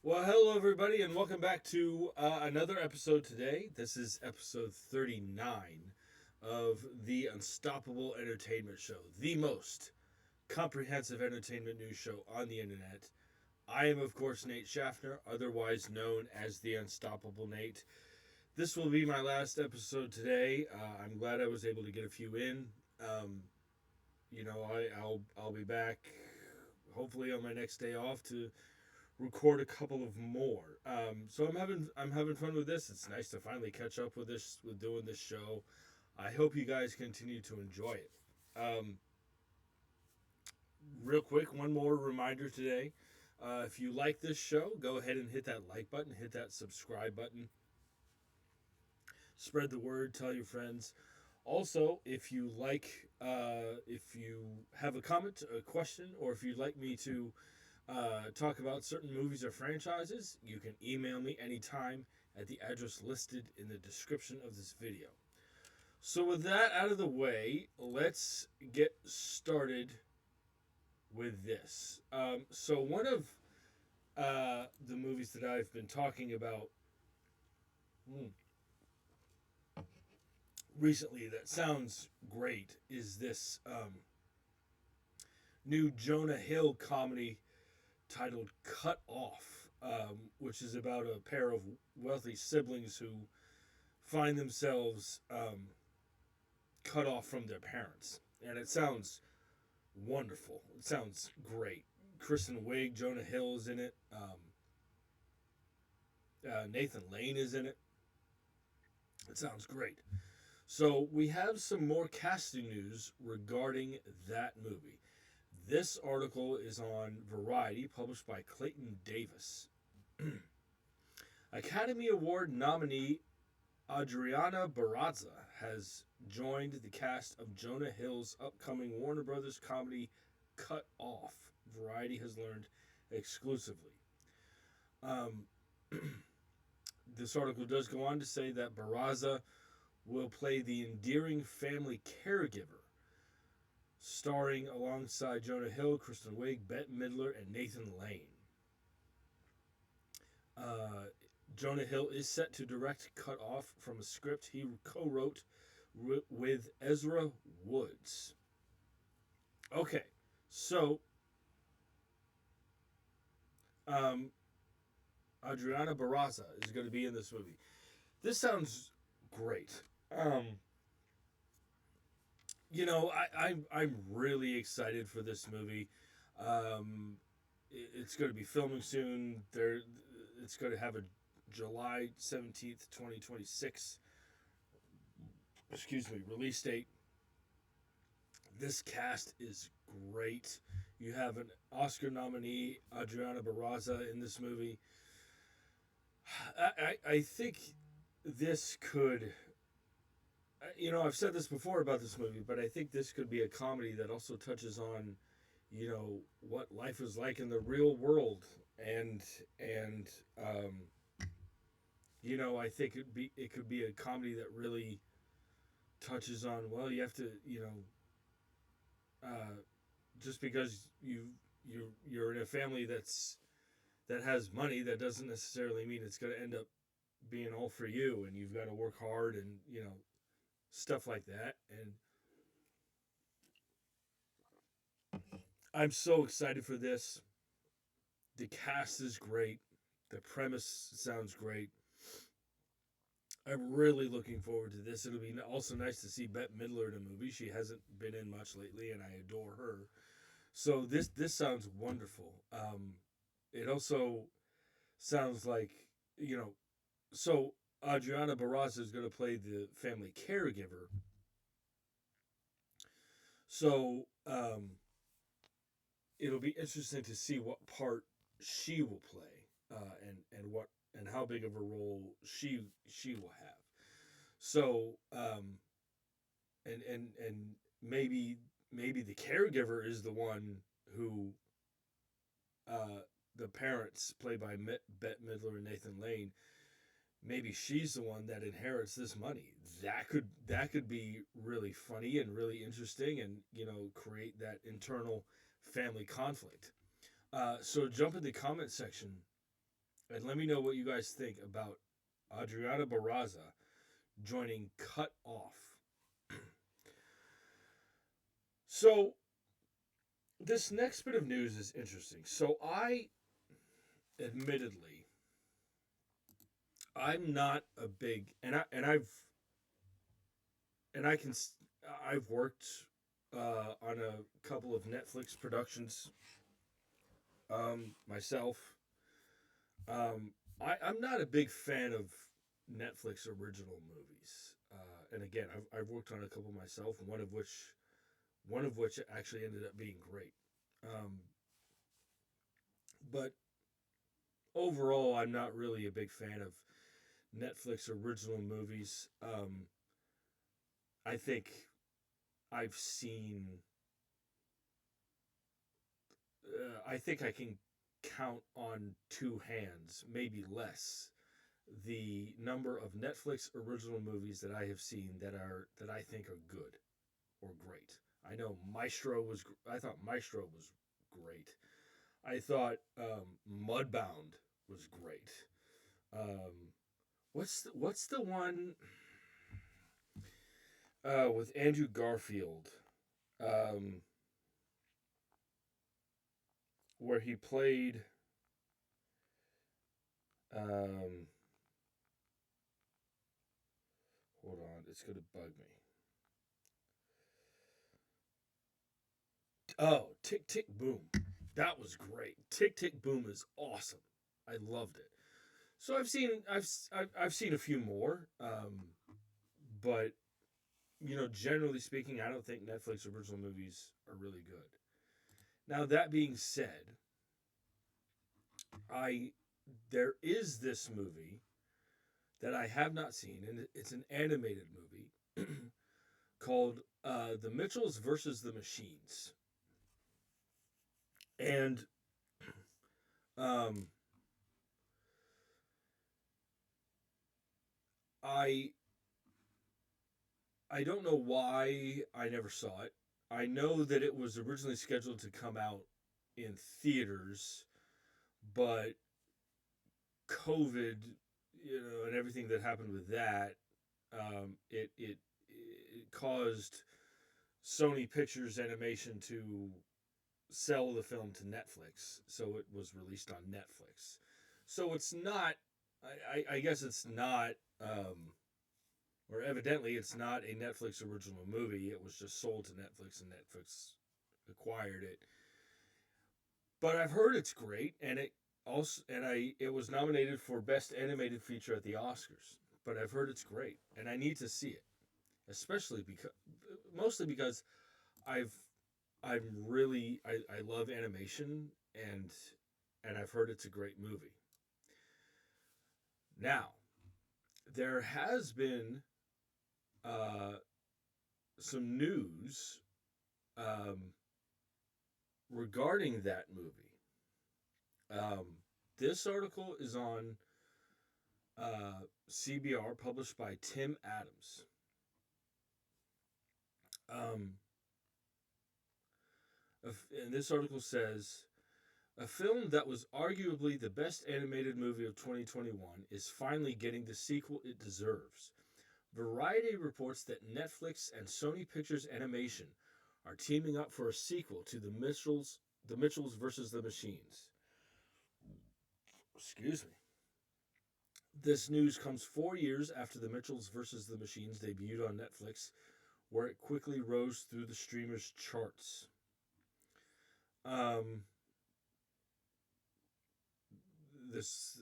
Well, hello everybody, and welcome back to another episode today. This is episode 39 of the Unstoppable Entertainment Show, the most comprehensive entertainment news show on the internet. I am, of course, Nate Schaffner, otherwise known as the Unstoppable Nate. This will be my last episode today. I'm glad I was able to get a few in. I'll be back hopefully on my next day off to record a couple of more. So I'm having fun with this. It's nice to finally catch up with doing this show. I hope you guys continue to enjoy it. Um, Real quick, one more reminder today. If you like this show, go ahead and hit that like button, hit that subscribe button, spread the word, tell your friends. Also, if you have a comment, a question, or if you'd like me to talk about certain movies or franchises, you can email me anytime at the address listed in the description of this video. So, with that out of the way, let's get started with this. One of the movies that I've been talking about recently that sounds great is this new Jonah Hill comedy titled Cut Off, which is about a pair of wealthy siblings who find themselves cut off from their parents. And it sounds wonderful. It sounds great. Kristen Wiig, Jonah Hill is in it. Nathan Lane is in it. It sounds great. So we have some more casting news regarding that movie. This article is on Variety, published by Clayton Davis. Academy Award nominee Adriana Barraza has joined the cast of Jonah Hill's upcoming Warner Brothers comedy Cut Off, Variety has learned exclusively. Um, this article does go on to say that Barraza will play the endearing family caregiver, starring alongside Jonah Hill, Kristen Wiig, Bette Midler, and Nathan Lane. Uh, Jonah Hill is set to direct Cut Off from a script he co-wrote with Ezra Woods. Okay, so um, Adriana Barraza is going to be in this movie. This sounds great. I'm really excited for this movie. It's going to be filming soon. It's going to have a July 17th, 2026. Excuse me, release date. This cast is great. You have an Oscar nominee, Adriana Barraza, in this movie. I think this could, I've said this before about this movie, but I think this could be a comedy that also touches on, what life is like in the real world, and I think it could be a comedy that really touches on, well, you have to, uh, just because you're in a family that has money, that doesn't necessarily mean it's going to end up being all for you, and you've got to work hard, and stuff like that. And I'm so excited for this. The cast is great. The premise sounds great. I'm really looking forward to this. It'll be also nice to see Bette Midler in a movie. She hasn't been in much lately, and I adore her. So this sounds wonderful. It also sounds like So Adriana Barraza is going to play the family caregiver. So it'll be interesting to see what part she will play, and how big of a role she will have. So and maybe the caregiver is the one who uh, the parents, played by Bette Midler and Nathan Lane, maybe she's the one that inherits this money. That could be really funny and really interesting, and create that internal family conflict. So jump in the comment section And let me know what you guys think about Adriana Barraza joining Cut Off. So, this next bit of news is interesting. So, admittedly, I'm not a big, and I can, I've worked on a couple of Netflix productions myself. I'm not a big fan of Netflix original movies. And again, I've worked on a couple myself, one of which actually ended up being great. Um, but overall, I'm not really a big fan of Netflix original movies. I think I've seen. I think I can count on two hands, maybe less, the number of Netflix original movies that I have seen that I think are good or great. I know Maestro was. I thought Maestro was great. I thought Mudbound was great. Um, what's the one with Andrew Garfield, um, where he played? Um, hold on, it's gonna bug me. Oh, Tick Tick Boom. That was great. Tick Tick Boom is awesome. I loved it. So I've seen a few more, but generally speaking, I don't think Netflix original movies are really good. Now that being said, I there is this movie that I have not seen, and it's an animated movie called "The Mitchells versus the Machines," and um, I I don't know why I never saw it. I know that it was originally scheduled to come out in theaters, but COVID, and everything that happened with that, it caused Sony Pictures Animation to sell the film to Netflix, so it was released on Netflix. So it's not. I guess it's not. Or evidently, it's not a Netflix original movie. It was just sold to Netflix, and Netflix acquired it. But I've heard it's great, and it was nominated for Best Animated Feature at the Oscars. But I've heard it's great, and I need to see it, especially because mostly because I've I love animation, and I've heard it's a great movie. Now there has been uh, some news um, regarding that movie. Um, this article is on CBR, published by Tim Adams. Um, and this article says a film that was arguably the best animated movie of 2021 is finally getting the sequel it deserves. Variety reports that Netflix and Sony Pictures Animation are teaming up for a sequel to The Mitchells versus the Machines. Excuse me. This news comes 4 years after The Mitchells versus the Machines debuted on Netflix, where it quickly rose through the streamer's charts. Um, let's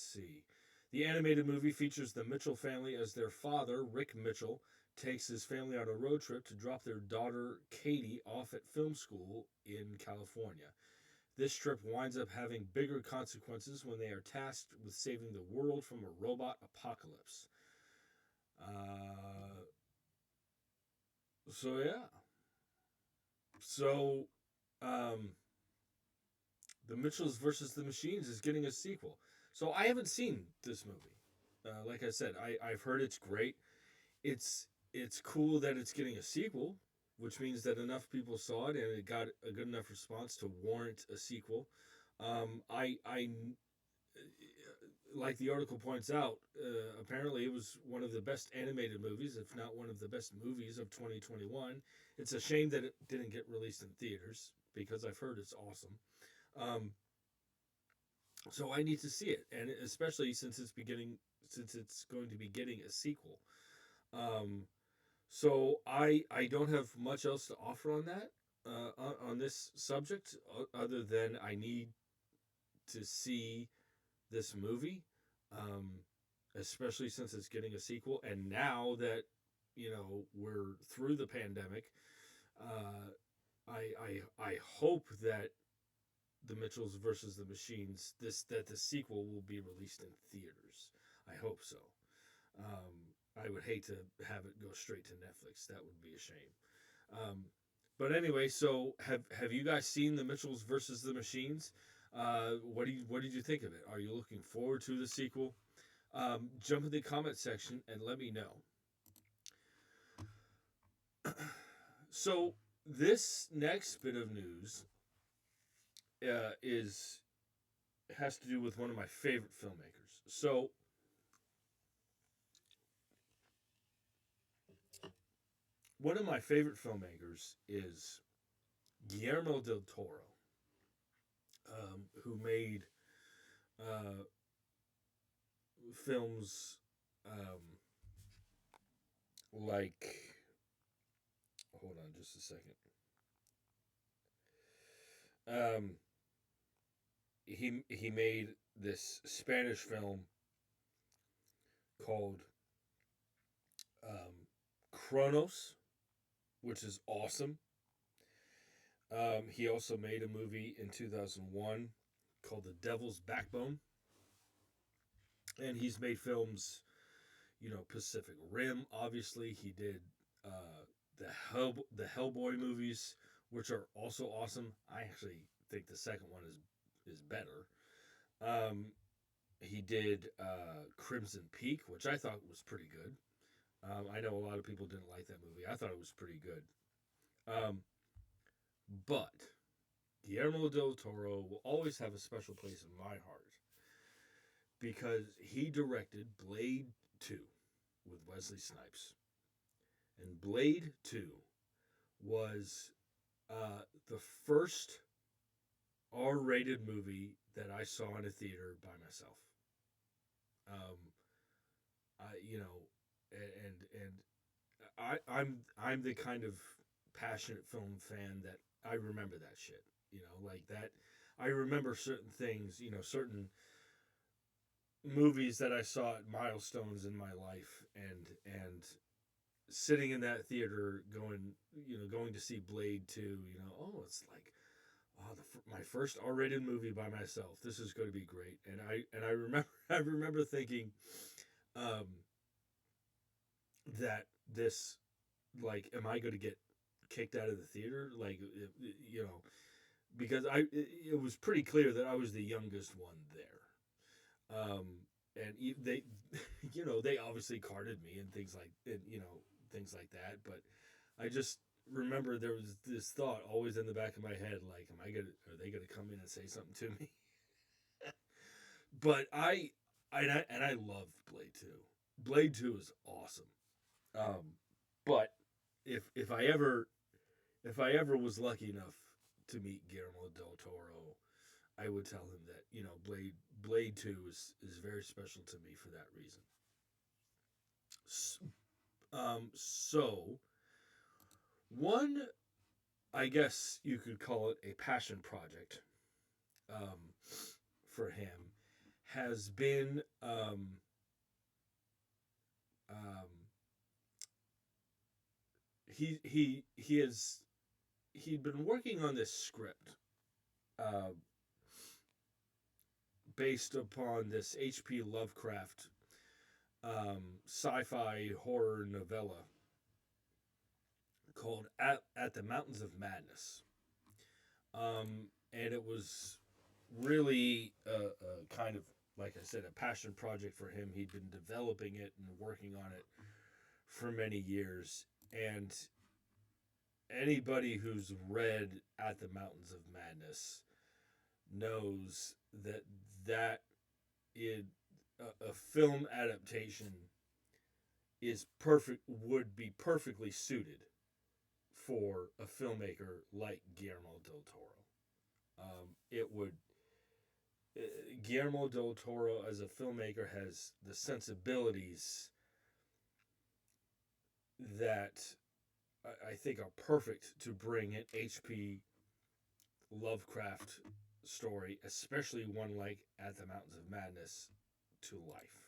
see. The animated movie features the Mitchell family as their father, Rick Mitchell, takes his family on a road trip to drop their daughter, Katie, off at film school in California. This trip winds up having bigger consequences when they are tasked with saving the world from a robot apocalypse. Uh, so yeah. So, um, The Mitchells versus the Machines is getting a sequel. So I haven't seen this movie. Like I said, I've heard it's great. It's cool that it's getting a sequel, which means that enough people saw it and it got a good enough response to warrant a sequel. I like the article points out, apparently it was one of the best animated movies, if not one of the best movies of 2021. It's a shame that it didn't get released in theaters because I've heard it's awesome. Um, so I need to see it, and especially since it's going to be getting a sequel. Um, so I don't have much else to offer on that on this subject other than I need to see this movie, um, especially since it's getting a sequel. And now that we're through the pandemic, uh, I hope that the Mitchells versus the Machines that the sequel will be released in theaters. I hope so. I would hate to have it go straight to Netflix. That would be a shame. Um, but anyway, so have you guys seen the Mitchells versus the Machines? What did you think of it? Are you looking forward to the sequel? Jump in the comment section and let me know. So this next bit of news is has to do with one of my favorite filmmakers. So one of my favorite filmmakers is Guillermo del Toro, who made uh, films like. Hold on just a second. He made this Spanish film called Kronos, which is awesome. He also made a movie in 2001 called The Devil's Backbone, and he's made films, Pacific Rim. Obviously, he did the Hellboy movies, which are also awesome. I actually think the second one is better. Um, he did Crimson Peak, which I thought was pretty good. I know a lot of people didn't like that movie. I thought it was pretty good. Um, but Guillermo del Toro will always have a special place in my heart because he directed Blade 2 with Wesley Snipes. And Blade 2 was the first R-rated movie that I saw in a theater by myself. Um, and I'm the kind of passionate film fan that I remember that shit. Like that. I remember certain things. Certain movies that I saw at milestones in my life, and sitting in that theater going to see Blade 2, it's like, oh, my first R-rated movie by myself. This is going to be great. And I remember I remember thinking um, that this, like, am I going to get kicked out of the theater? Like, because it was pretty clear that I was the youngest one there. And they, they obviously carded me and things like that. But I just remember there was this thought always in the back of my head, like, are they gonna come in and say something to me? But I loved Blade 2. Blade 2 is awesome. But if I ever was lucky enough to meet Guillermo del Toro, I would tell him that Blade 2 is very special to me for that reason. So one, I guess you could call it a passion project um, for him, has been um, he'd been working on this script uh, based upon this H.P. Lovecraft sci-fi horror novella called At the Mountains of Madness. And it was really a kind of, like I said, a passion project for him. He'd been developing it and working on it for many years. And anybody who's read At the Mountains of Madness knows that it a film adaptation is perfect would be perfectly suited for a filmmaker like Guillermo del Toro. It would Guillermo del Toro as a filmmaker has the sensibilities that I think are perfect to bring an H.P. Lovecraft story, especially one like At the Mountains of Madness, to life.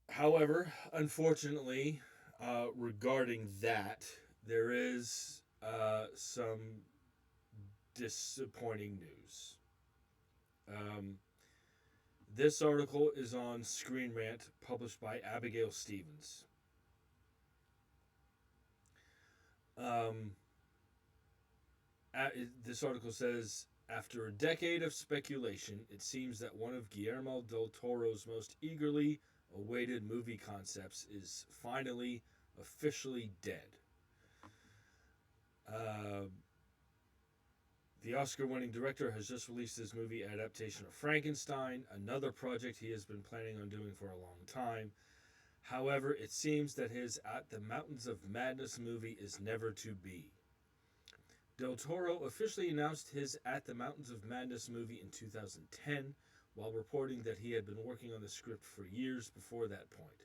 However, unfortunately, regarding that, there is some disappointing news. Um, this article is on Screen Rant, published by Abigail Stevens. Um, this article says, after a decade of speculation, it seems that one of Guillermo del Toro's most eagerly awaited movie concepts is finally officially dead. Uh, the Oscar-winning director has just released his movie adaptation of Frankenstein, another project he has been planning on doing for a long time. However, it seems that his At the Mountains of Madness movie is never to be. Del Toro officially announced his At the Mountains of Madness movie in 2010, while reporting that he had been working on the script for years before that point.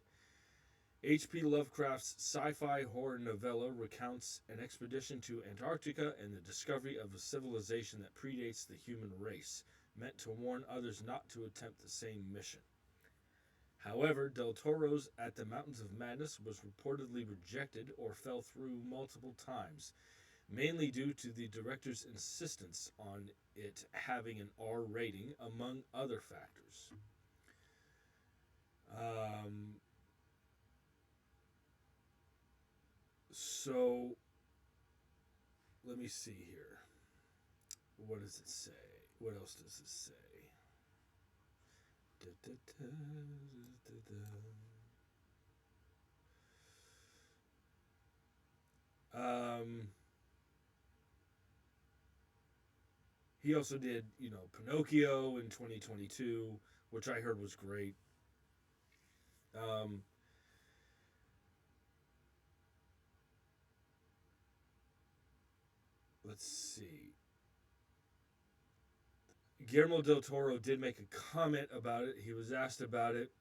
H.P. Lovecraft's sci-fi horror novella recounts an expedition to Antarctica and the discovery of a civilization that predates the human race, meant to warn others not to attempt the same mission. However, Del Toro's At the Mountains of Madness was reportedly rejected or fell through multiple times, mainly due to the director's insistence on it having an R rating, among other factors. So, let me see here. What does it say? What else does it say? Da, da, da, da, da. He also did, Pinocchio in 2022, which I heard was great. Um, let's see. Guillermo del Toro did make a comment about it. He was asked about it.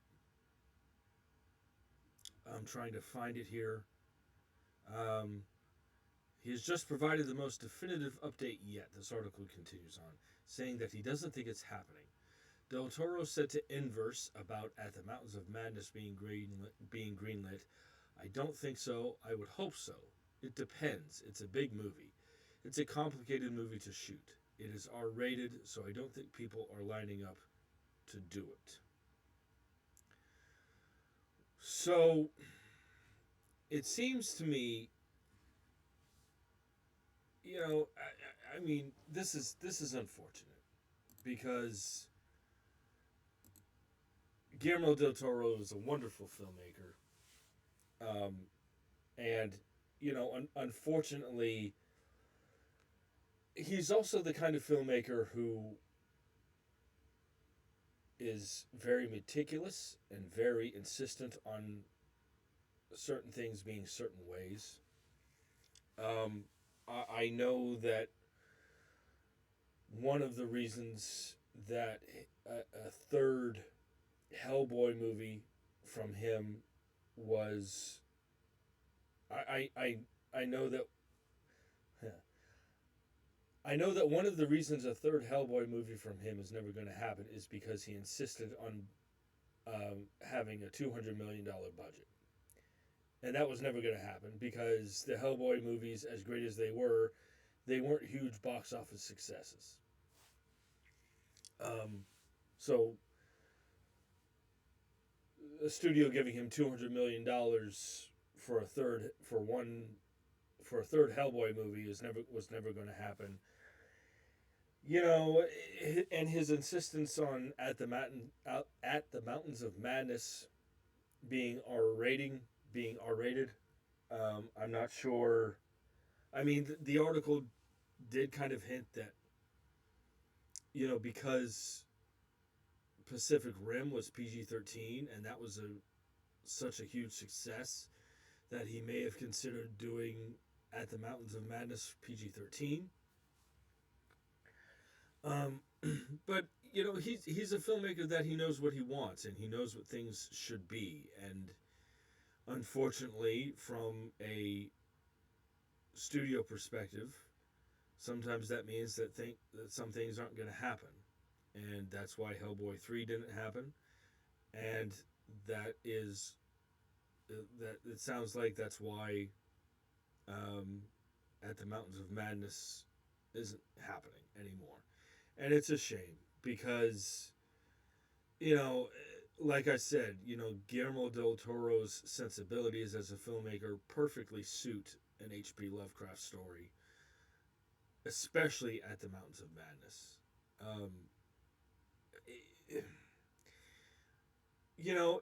I'm trying to find it here. Um, he has just provided the most definitive update yet, this article continues on, saying that he doesn't think it's happening. Del Toro said to Inverse about At the Mountains of Madness being greenlit, I don't think so. I would hope so. It depends. It's a big movie. It's a complicated movie to shoot. It is R-rated, so I don't think people are lining up to do it. So, it seems to me, I mean, this is unfortunate because Guillermo del Toro is a wonderful filmmaker, and unfortunately, he's also the kind of filmmaker who is very meticulous and very insistent on certain things being certain ways. I know that one of the reasons that a third Hellboy movie from him was I know that I know that one of the reasons a third Hellboy movie from him is never going to happen is because he insisted on having a $200 million budget. And that was never going to happen because the Hellboy movies, as great as they weren't huge box office successes. So a studio giving him $200 million for a third Hellboy movie was never going to happen. And his insistence on At the Mountains of Madness being R-rated. I'm not sure. I mean, the article did kind of hint that because Pacific Rim was PG-13, and that was such a huge success that he may have considered doing At the Mountains of Madness PG-13. Um, but he's a filmmaker that he knows what he wants and he knows what things should be. And unfortunately, from a studio perspective, sometimes that means that some things aren't going to happen, and that's why Hellboy 3 didn't happen, and that is that it sounds like that's why um, At the Mountains of Madness isn't happening anymore, and it's a shame because you know, like I said, Guillermo del Toro's sensibilities as a filmmaker perfectly suit an H.P. Lovecraft story, especially At the Mountains of Madness. Um,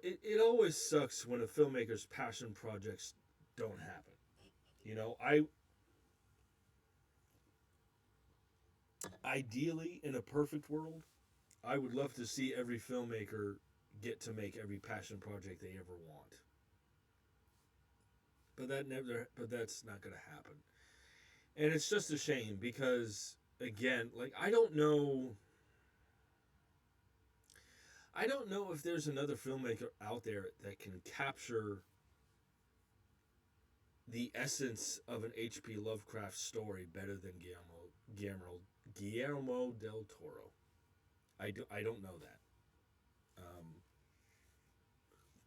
it, it always sucks when a filmmaker's passion projects don't happen. I ideally in a perfect world, I would love to see every filmmaker get to make every passion project they ever want. But that's not going to happen. And it's just a shame because again, like I don't know if there's another filmmaker out there that can capture the essence of an H.P. Lovecraft story better than Guillermo del Toro. I don't know that. Um,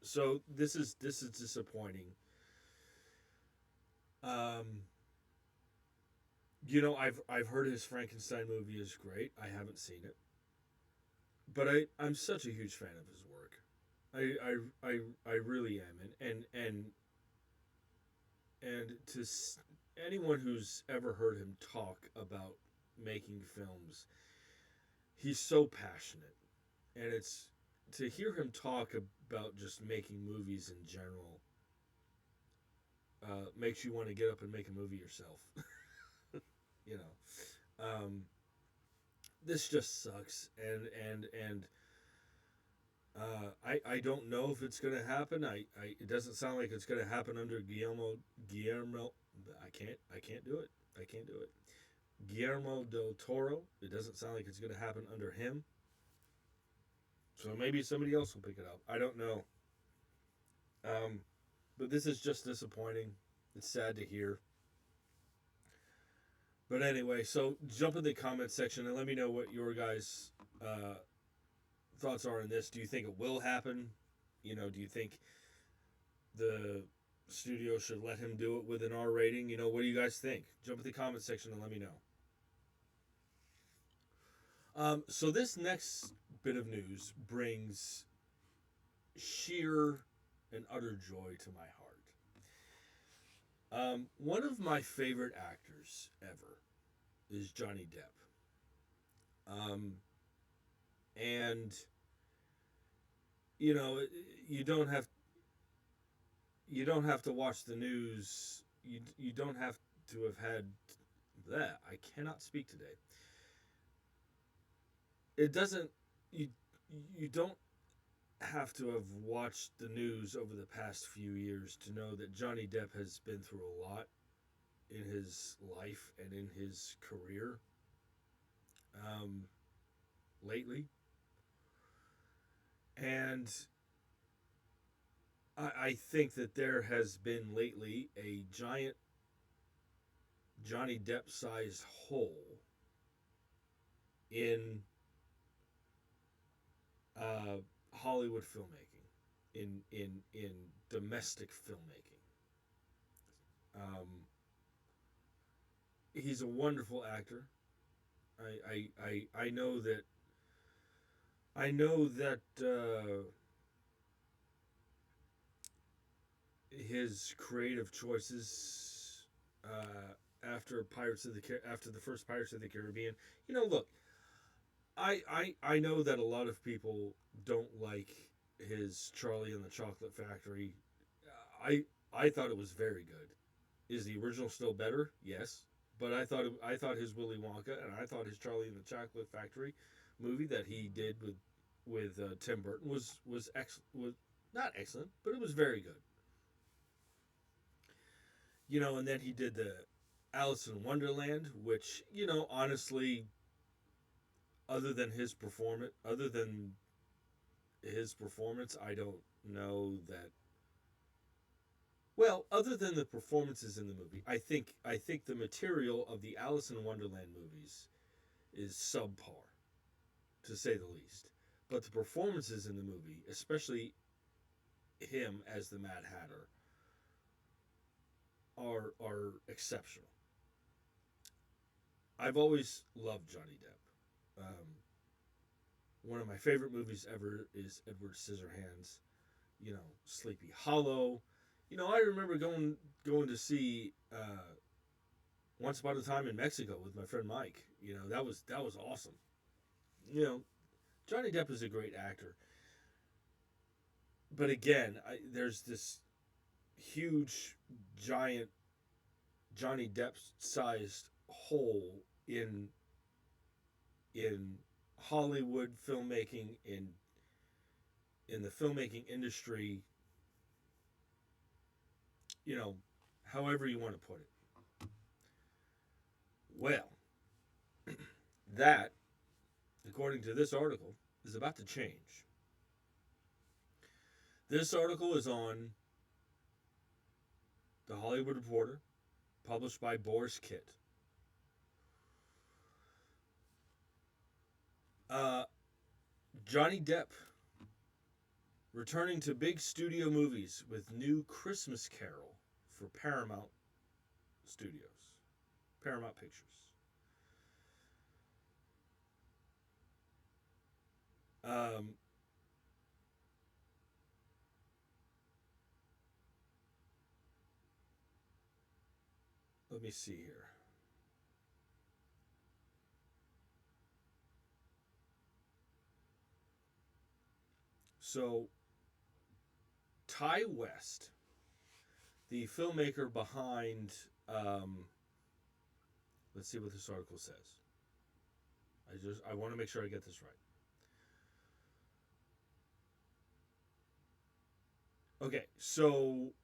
so this is disappointing. Um, I've heard his Frankenstein movie is great. I haven't seen it, but I'm such a huge fan of his work. I really am, and to anyone who's ever heard him talk about making films, he's so passionate, and it's to hear him talk about just making movies in general makes you want to get up and make a movie yourself. you know, um, this just sucks, and I don't know if it's gonna happen. It doesn't sound like it's gonna happen under Guillermo. I can't do it. I can't do it. Guillermo del Toro. It doesn't sound like it's gonna happen under him. So maybe somebody else will pick it up. I don't know. Um, but this is just disappointing. It's sad to hear. But anyway, so jump in the comment section and let me know what your guys' thoughts are on this. Do you think it will happen? Do you think the studio should let him do it with an R rating? What do you guys think? Jump in the comment section and let me know. So this next bit of news brings sheer and utter joy to my heart. One of my favorite actors ever is Johnny Depp. And you don't have to watch the news. You don't have to have had that. I cannot speak today. It doesn't you don't have to have watched the news over the past few years to know that Johnny Depp has been through a lot in his life and in his career lately. And I think that there has been lately a giant Johnny Depp sized hole in Hollywood filmmaking, in domestic filmmaking. Um, he's a wonderful actor. I know that his creative choices after the first Pirates of the Caribbean. Look, I know that a lot of people don't like his Charlie and the Chocolate Factory. I thought it was very good. Is the original still better? Yes, but I thought his Willy Wonka and I thought his Charlie and the Chocolate Factory movie that he did with Tim Burton was not excellent, but it was very good. And then he did the Alice in Wonderland, which honestly, other than his performance, I don't know that. Well, other than the performances in the movie, I think the material of the Alice in Wonderland movies is subpar, to say the least. But the performances in the movie, especially him as the Mad Hatter, are exceptional. I've always loved Johnny Depp. One of my favorite movies ever is Edward Scissorhands. Sleepy Hollow. I remember going to see Once Upon a Time in Mexico with my friend Mike. That was awesome. You know, Johnny Depp is a great actor, but again, there's this huge, giant Johnny Depp sized hole in Hollywood filmmaking, in the filmmaking industry. You know, however you want to put it. Well, that, according to this article, is about to change. This article is on The Hollywood Reporter, published by Boris Kit. Johnny Depp returning to big studio movies with new Christmas Carol for Paramount Studios, Paramount Pictures. Um, Let me see here. So, Ty West, the filmmaker behind, let's see what this article says. I want to make sure I get this right. Okay, so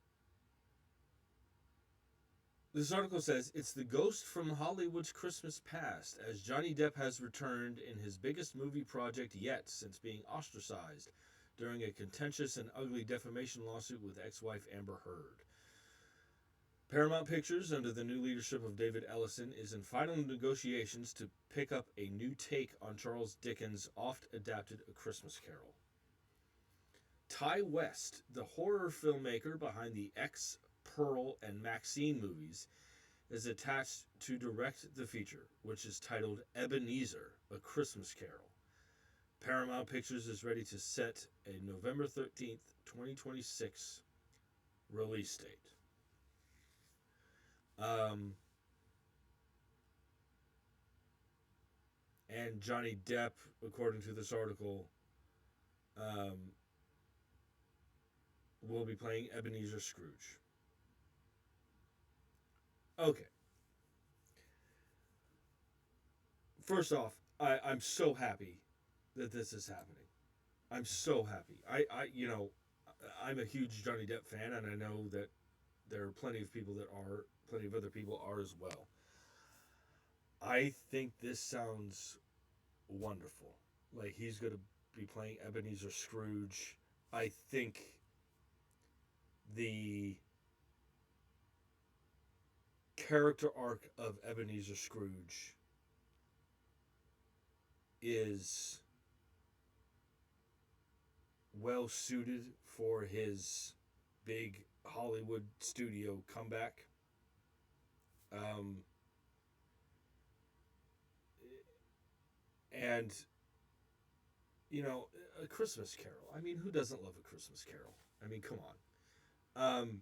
this article says it's the ghost from Hollywood's Christmas past, as Johnny Depp has returned in his biggest movie project yet since being ostracized during a contentious and ugly defamation lawsuit with ex-wife Amber Heard. Paramount Pictures, under the new leadership of David Ellison, is in final negotiations to pick up a new take on Charles Dickens' oft-adapted A Christmas Carol. Ty West, the horror filmmaker behind the X, Pearl, and Maxine movies, is attached to direct the feature, which is titled Ebenezer, A Christmas Carol. Paramount Pictures is ready to set a November 13th, 2026 release date. And Johnny Depp, according to this article, will be playing Ebenezer Scrooge. Okay. First off, I'm so happy that this is happening. I'm so happy. I'm a huge Johnny Depp fan, and I know that there are plenty of other people are as well. I think this sounds wonderful. Like, he's going to be playing Ebenezer Scrooge. I think the character arc of Ebenezer Scrooge is well suited for his big Hollywood studio comeback. And, A Christmas Carol. I mean, who doesn't love A Christmas Carol? I mean, come on.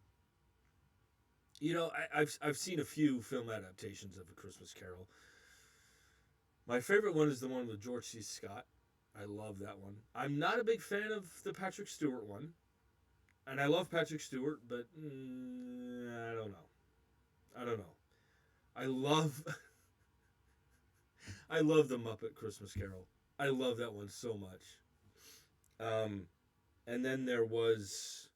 I've seen a few film adaptations of A Christmas Carol. My favorite one is the one with George C. Scott. I love that one. I'm not a big fan of the Patrick Stewart one. And I love Patrick Stewart, but I don't know. I don't know. I love I love the Muppet Christmas Carol. I love that one so much. Um, and then there was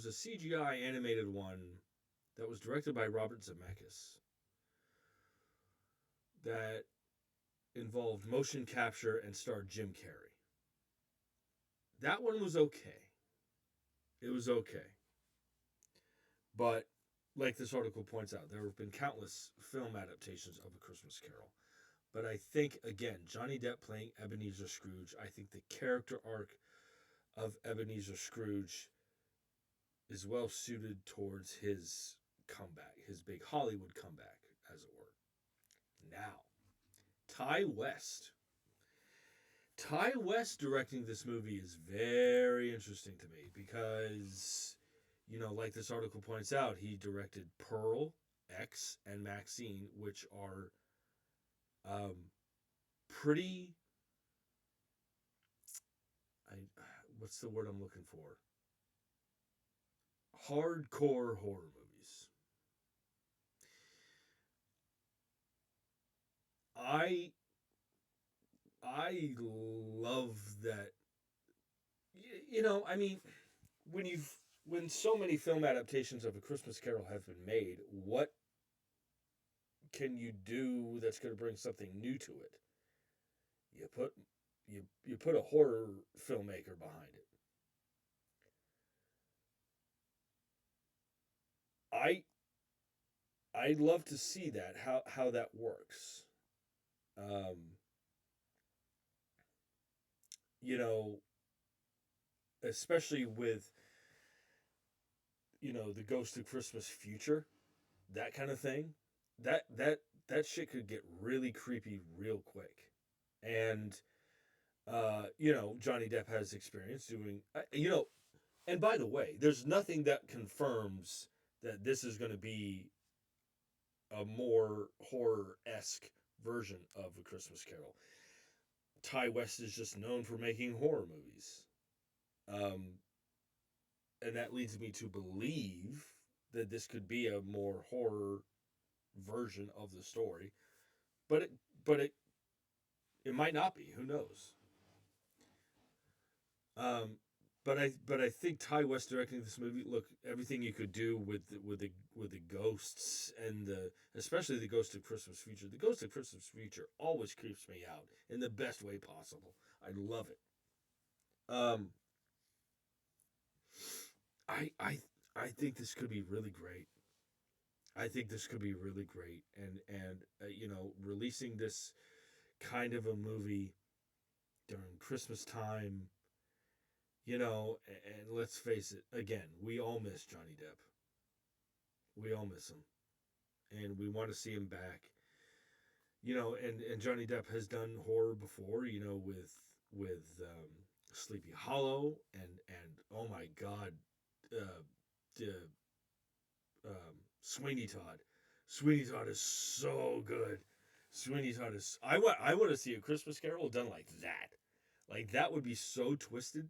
a CGI animated one that was directed by Robert Zemeckis that involved motion capture and starred Jim Carrey. That one was okay. It was okay. But like this article points out, there have been countless film adaptations of A Christmas Carol. But I think, again, Johnny Depp playing Ebenezer Scrooge, I think the character arc of Ebenezer Scrooge is well suited towards his comeback, his big Hollywood comeback, as it were. Now, Ty West. Ty West directing this movie is very interesting to me because, like this article points out, he directed Pearl, X, and Maxine, which are um, pretty. I, what's the word I'm looking for? Hardcore horror movies. I I love that. I mean, when you've when so many film adaptations of A Christmas Carol have been made, what can you do that's going to bring something new to it? You put you put a horror filmmaker behind it. I I'd love to see that how that works. Um, you know, especially with the Ghost of Christmas Future, that kind of thing. That shit could get really creepy real quick. And Johnny Depp has experience doing and by the way, there's nothing that confirms that this is going to be a more horror-esque version of A Christmas Carol. Ty West is just known for making horror movies. Um, and that leads me to believe that this could be a more horror version of the story. But it might not be. Who knows? Um, but I think Ty West directing this movie. Look, everything you could do with the ghosts and the especially the Ghost of Christmas Future. The Ghost of Christmas Future always creeps me out in the best way possible. I love it. Um, I I I think this could be really great. I think this could be really great, and releasing this kind of a movie during Christmas time. And let's face it, again, we all miss Johnny Depp. We all miss him, and we want to see him back. And Johnny Depp has done horror before. With Sleepy Hollow and oh my God, uh, Sweeney Todd. Sweeney Todd is so good. Sweeney Todd is. I want to see A Christmas Carol done like that. Like that would be so twisted.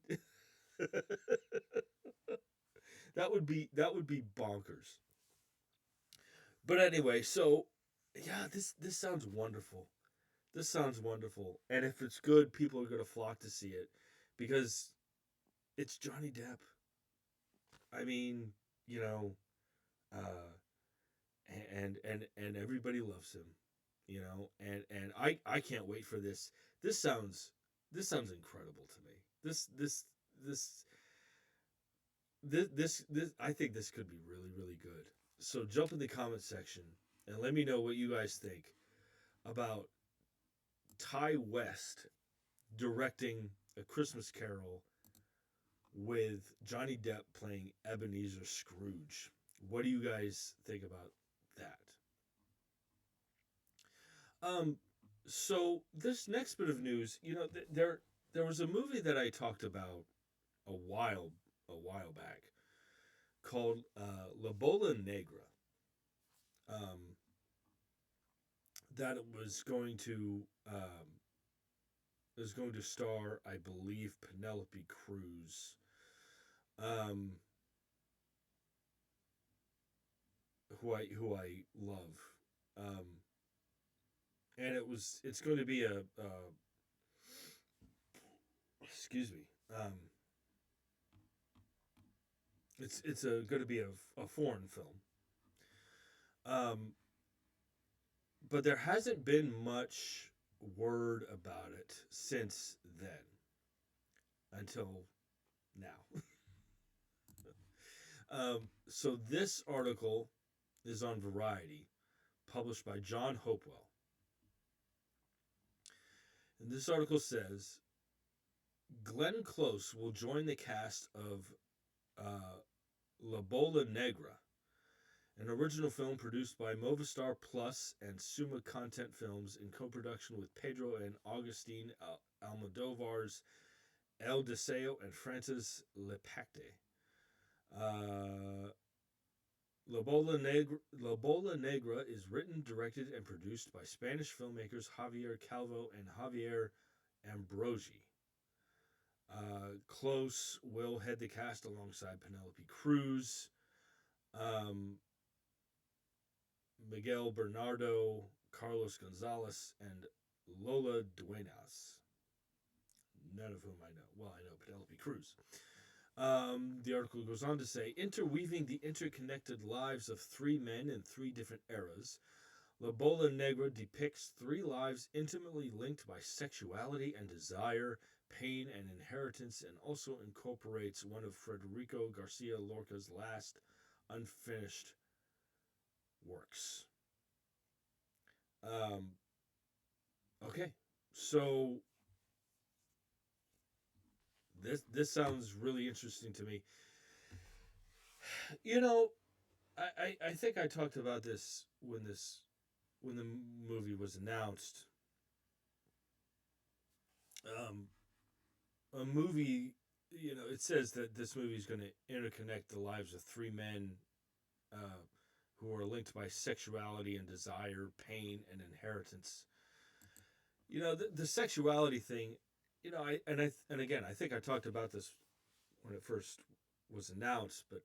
that would be bonkers. But anyway, so yeah, this sounds wonderful. This sounds wonderful, and if it's good, people are gonna flock to see it because it's Johnny Depp. I mean, you know, uh, and everybody loves him. And I can't wait for this. This sounds this sounds incredible to me. This this I think this could be really really good. So jump in the comment section and let me know what you guys think about Ty West directing A Christmas Carol with Johnny Depp playing Ebenezer Scrooge. What do you guys think about that? Um, so this next bit of news, there was a movie that I talked about a while back called La Bola Negra. Um, that it was going to star, I believe, Penelope Cruz. Um, who I love. Um, and it's going to be excuse me. It's going to be a foreign film. Um, but there hasn't been much word about it since then until now. So this article is on Variety, published by John Hopewell. And this article says Glenn Close will join the cast of uh, La Bola Negra, an original film produced by Movistar Plus and Suma Content Films in co-production with Pedro and Augustine Almodovar's El Deseo and Francis Lepacte. La Bola Negra is written, directed, and produced by Spanish filmmakers Javier Calvo and Javier Ambrogi. Close will head the cast alongside Penelope Cruz, Miguel Bernardo, Carlos Gonzalez, and Lola Duenas. None of whom I know. Well, I know Penelope Cruz. The article goes on to say, interweaving the interconnected lives of three men in three different eras, La Bola Negra depicts three lives intimately linked by sexuality and desire, pain and inheritance, and also incorporates one of Federico Garcia Lorca's last unfinished works. Okay, so this sounds really interesting to me. You know, I think I talked about this when the movie was announced. A movie, it says that this movie is going to interconnect the lives of three men who are linked by sexuality and desire, pain and inheritance. The sexuality thing. And again, I think I talked about this when it first was announced, but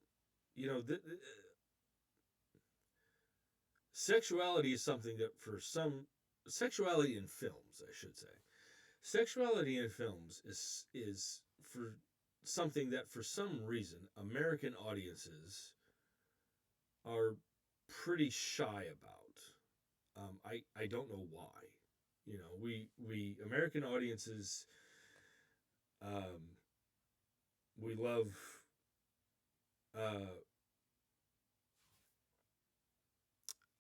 sexuality is something that sexuality in films, I should say, sexuality in films is for something that for some reason American audiences are pretty shy about. I don't know why. We American audiences, we love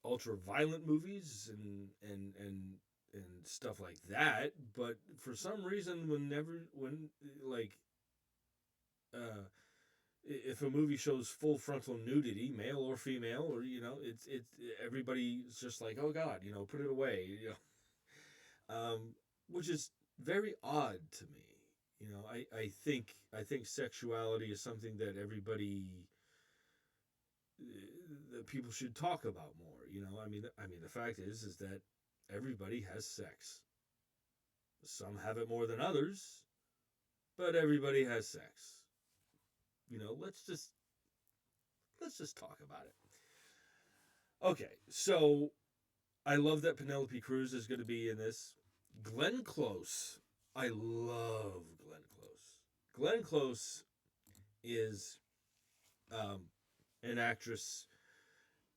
ultra violent movies and stuff like that, but for some reason if a movie shows full frontal nudity, male or female, or it's everybody's just like, oh god, put it away, which is very odd to me. I think sexuality is something that that people should talk about more. The fact is that everybody has sex. Some have it more than others, but everybody has sex. Let's just talk about it. Okay, so I love that Penelope Cruz is going to be in this. Glenn Close. I love Glenn Close. Glenn Close is an actress.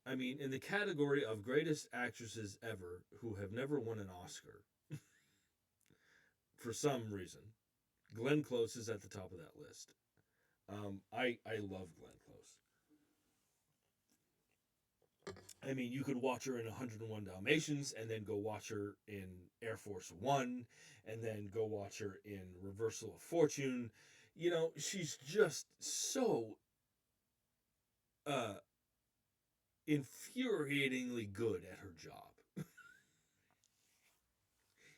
In the category of greatest actresses ever who have never won an Oscar, for some reason, Glenn Close is at the top of that list. I love Glenn Close. You could watch her in 101 Dalmatians, and then go watch her in Air Force One, and then go watch her in Reversal of Fortune. She's just so infuriatingly good at her job.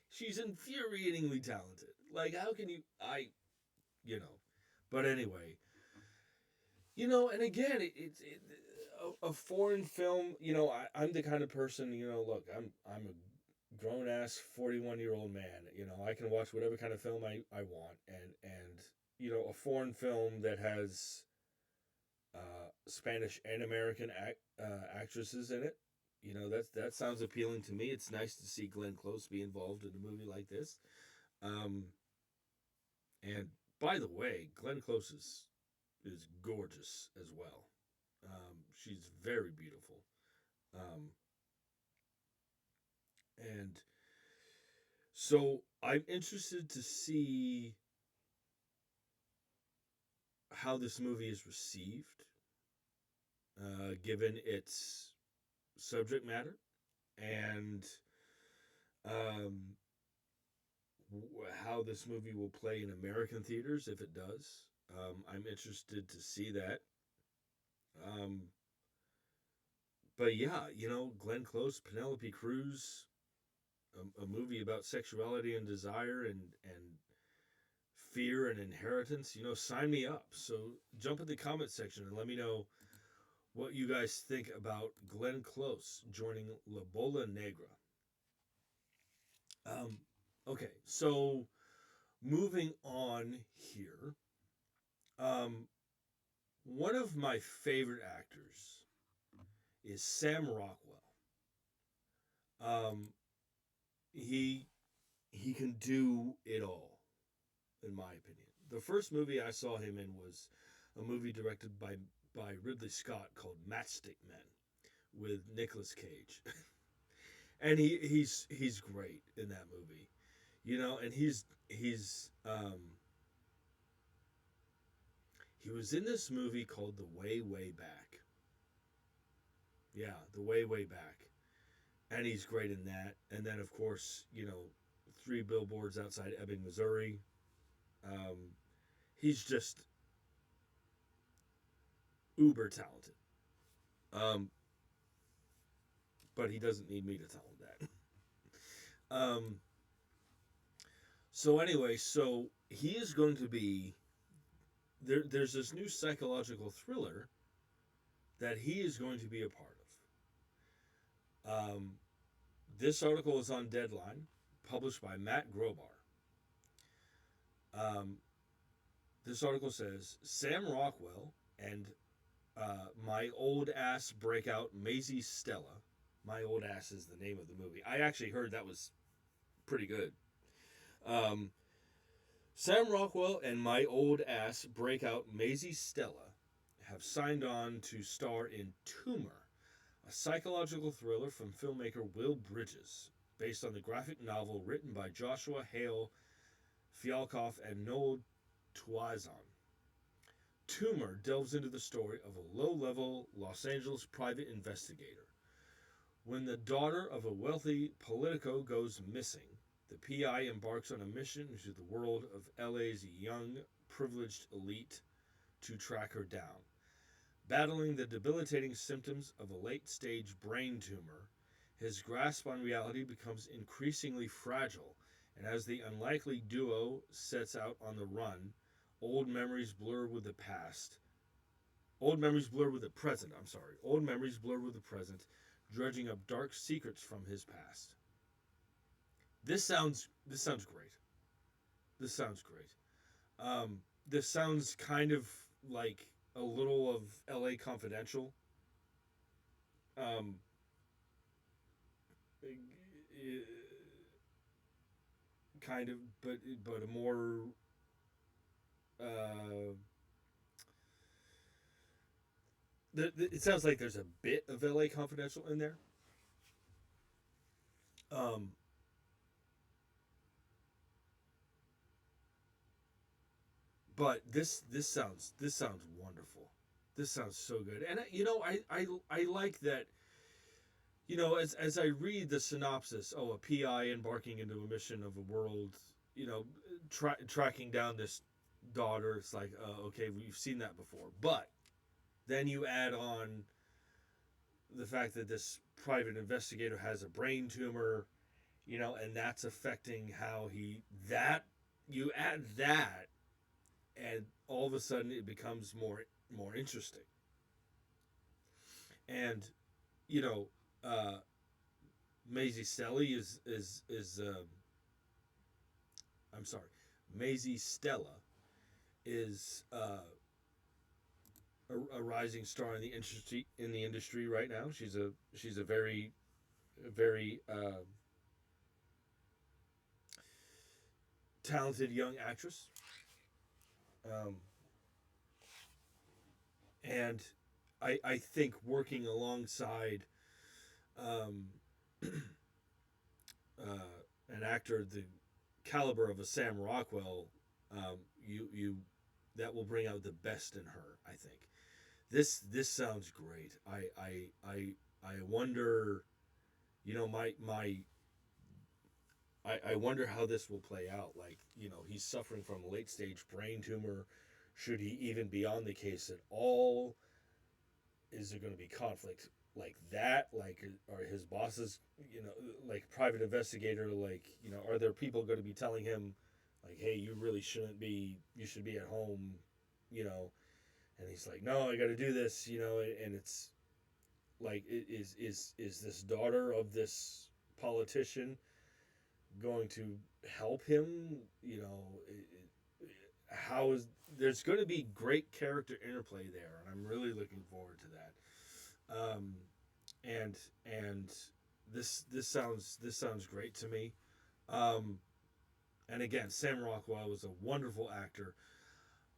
She's infuriatingly talented. Like, how can you... But anyway, and again, a foreign film. I'm the kind of person. Look, I'm a grown ass 41-year-old man. I can watch whatever kind of film I want, and a foreign film that has Spanish and American actresses in it. That sounds appealing to me. It's nice to see Glenn Close be involved in a movie like this. And by the way, Glenn Close is gorgeous as well. She's very beautiful. Um, and so I'm interested to see how this movie is received, given its subject matter and um, how this movie will play in American theaters if it does. I'm interested to see that. Um, but yeah, Glenn Close, Penelope Cruz, a movie about sexuality and desire and fear and inheritance. Sign me up. So jump in the comment section and let me know what you guys think about Glenn Close joining La Bola Negra. Um, okay, so moving on here. Um, One of my favorite actors is Sam Rockwell. Um, he he can do it all, in my opinion. The first movie I saw him in was a movie directed by Ridley Scott called Matchstick Men with Nicolas Cage, and he's great in that movie, and he was in this movie called The Way Way Back. Yeah, The Way Way Back, and he's great in that. And then of course, Three Billboards Outside Ebbing, Missouri. Um, he's just uber talented. Um, but he doesn't need me to tell him that. So anyway, so he is going to be there. There's this new psychological thriller that he is going to be a part of. This article is on Deadline, published by Matt Grobar. Um, this article says Sam Rockwell and my old ass breakout Maisy Stella. My old ass is the name of the movie. I actually heard that was pretty good. Um, Sam Rockwell and my old ass breakout Maisy Stella have signed on to star in Tumor, a psychological thriller from filmmaker Will Bridges, based on the graphic novel written by Joshua Hale Fialkoff and Noel Tuazon. Tumor delves into the story of a low-level Los Angeles private investigator. When the daughter of a wealthy politico goes missing, the PI embarks on a mission into the world of LA's young, privileged elite to track her down. Battling the debilitating symptoms of a late-stage brain tumor, his grasp on reality becomes increasingly fragile, and as the unlikely duo sets out on the run, old memories blur with the past. Old memories blur with the present, I'm sorry. Old memories blur with the present, dredging up dark secrets from his past. This sounds great. This sounds great. This sounds kind of like a little of L.A. Confidential. Um, kind of, but a more uh, it sounds like there's a bit of L.A. Confidential in there. Um, but this sounds wonderful. This sounds so good, and I like that. As I read the synopsis, a PI embarking into a mission of a world, tracking down this daughter. It's like, okay, we've seen that before, but then you add on the fact that this private investigator has a brain tumor, and that's affecting how you add that, and all of a sudden it becomes more interesting. And you know, uh, Maisie Stella is I'm sorry, Maisie Stella is a rising star in the industry right now. She's a very talented young actress. Um, and I think working alongside um, an actor the caliber of a Sam Rockwell, you that will bring out the best in her. I think this sounds great. I wonder, I wonder how this will play out. Like, he's suffering from a late stage brain tumor. Should he even be on the case at all? Is there going to be conflict like that? Like, are his bosses, like private investigator, like, are there people going to be telling him, like, hey, you really shouldn't be, you should be at home, you know? And he's like, no, I got to do this, and it's like, is this daughter of this politician going to help him? How is there's going to be great character interplay there, and I'm really looking forward to that. And this sounds great to me. Um, and again, Sam Rockwell was a wonderful actor.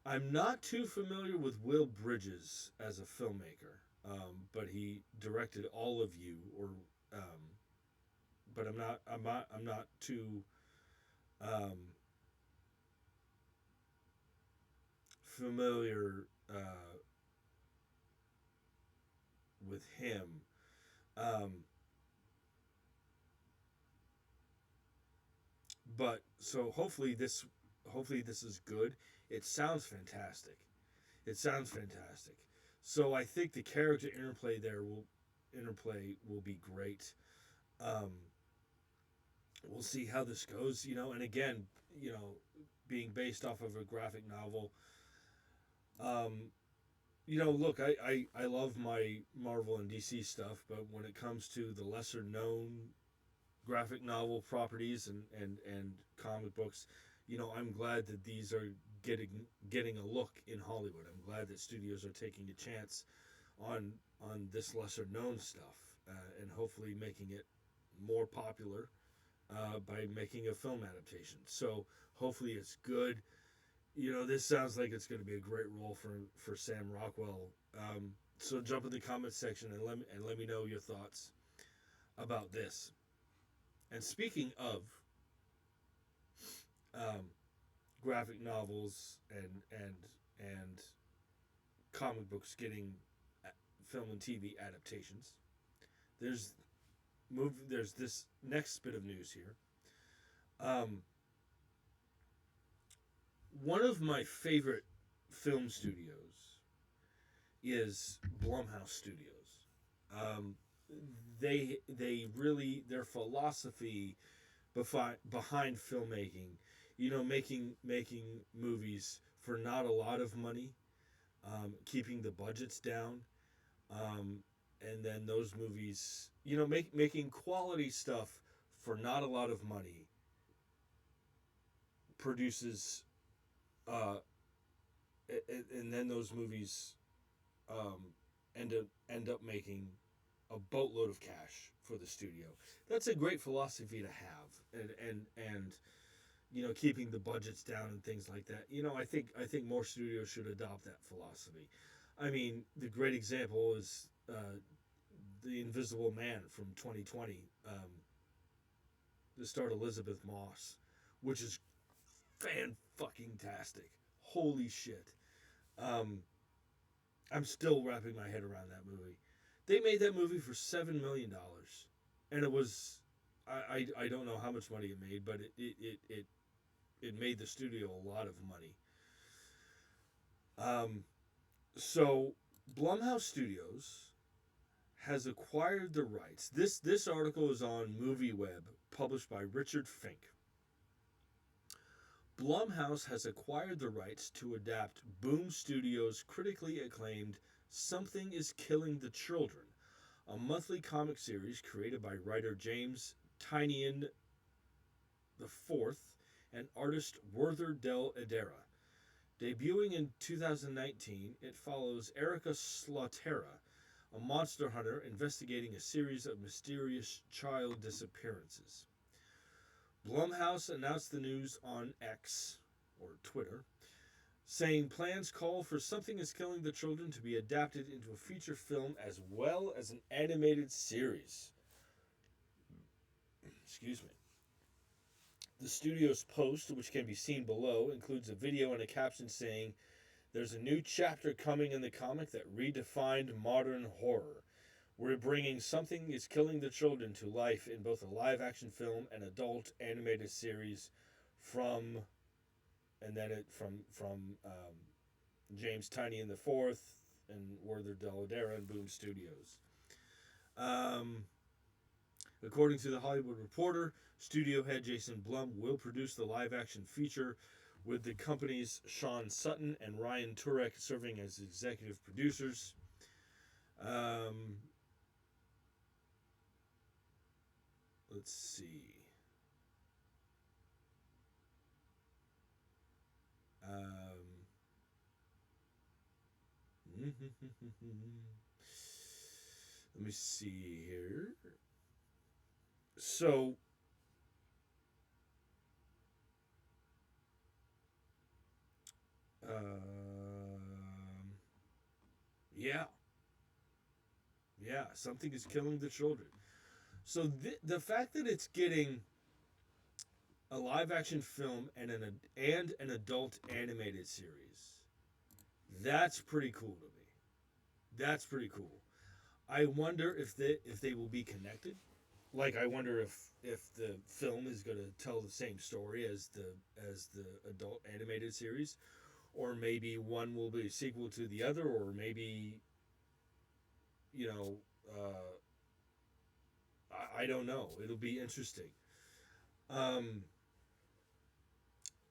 I'm not too familiar with Will Bridges as a filmmaker, but he directed All of You, or but I'm not too um, familiar with him. Um, but so hopefully this is good. It sounds fantastic. It sounds fantastic. So I think the character interplay will be great. Um, we'll see how this goes, and again, you know, being based off of a graphic novel. Um, look, I love my Marvel and DC stuff, but when it comes to the lesser known graphic novel properties and comic books, I'm glad that these are getting a look in Hollywood. I'm glad that studios are taking a chance on this lesser known stuff, and hopefully making it more popular by making a film adaptation. So hopefully it's good. This sounds like it's going to be a great role for Sam Rockwell. So jump in the comments section and let me know your thoughts about this. And speaking of um, graphic novels and comic books getting film and TV adaptations, there's there's this next bit of news here. Um, one of my favorite film studios is Blumhouse Studios. Um, they really, their philosophy behind filmmaking, making movies for not a lot of money, keeping the budgets down, and then those movies, making quality stuff for not a lot of money produces, uh, and then those movies um, end up making a boatload of cash for the studio. That's a great philosophy to have, and keeping the budgets down and things like that. I think more studios should adopt that philosophy. I mean, the great example is the Invisible Man from 2020. The starred Elizabeth Moss, which is fan fucking tastic. Holy shit. Um, I'm still wrapping my head around that movie. They made that movie for $7 million, and it was I don't know how much money it made, but it made the studio a lot of money. So Blumhouse Studios has acquired the rights. This article is on MovieWeb, published by Richard Fink. Blumhouse has acquired the rights to adapt Boom Studios' critically acclaimed Something is Killing the Children, a monthly comic series created by writer James Tynion IV and artist Werther Del Edera. Debuting in 2019, it follows Erica Slotera, a monster hunter investigating a series of mysterious child disappearances. Blumhouse announced the news on X, or Twitter, saying plans call for Something is Killing the Children to be adapted into a feature film as well as an animated series. Excuse me. The studio's post, which can be seen below, includes a video and a caption saying, "There's a new chapter coming in the comic that redefined modern horror. We're bringing Something is Killing the Children to life in both a live-action film and adult animated series from," and then it from James Tiny and the Fourth and Werther Dell'Edera and Boom Studios. According to the Hollywood Reporter, studio head Jason Blum will produce the live-action feature, with the company's Sean Sutton and Ryan Turek serving as executive producers. Let's see. Let me see here. So, yeah, Something is Killing the Children. So the fact that it's getting a live action film and an adult animated series, that's pretty cool to me. That's pretty cool. I wonder if they will be connected. Like, I wonder if the film is going to tell the same story as the adult animated series, or maybe one will be a sequel to the other, or maybe, you know, I don't know. It'll be interesting. Um,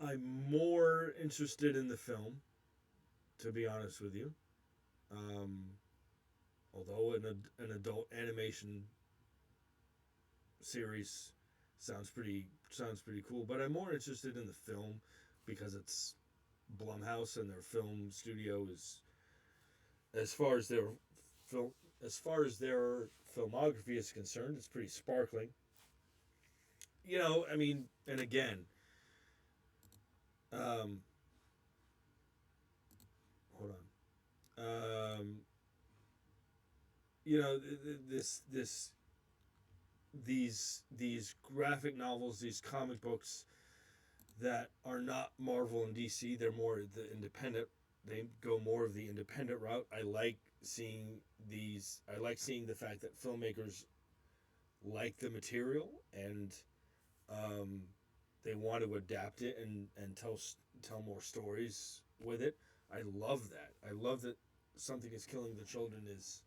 I'm more interested in the film, to be honest with you. Um, Although an adult animation series sounds pretty cool, but I'm more interested in the film because it's Blumhouse and their film studio is, as far as their film as far as their filmography is concerned, it's pretty sparkling. I mean, and again, um, hold on. This these graphic novels, these comic books that are not Marvel and DC, they're more the independent. They go more of the independent route. I like seeing these. I like seeing the fact that filmmakers like the material and um, they want to adapt it and tell more stories with it. I love that. I love that Something is Killing the Children is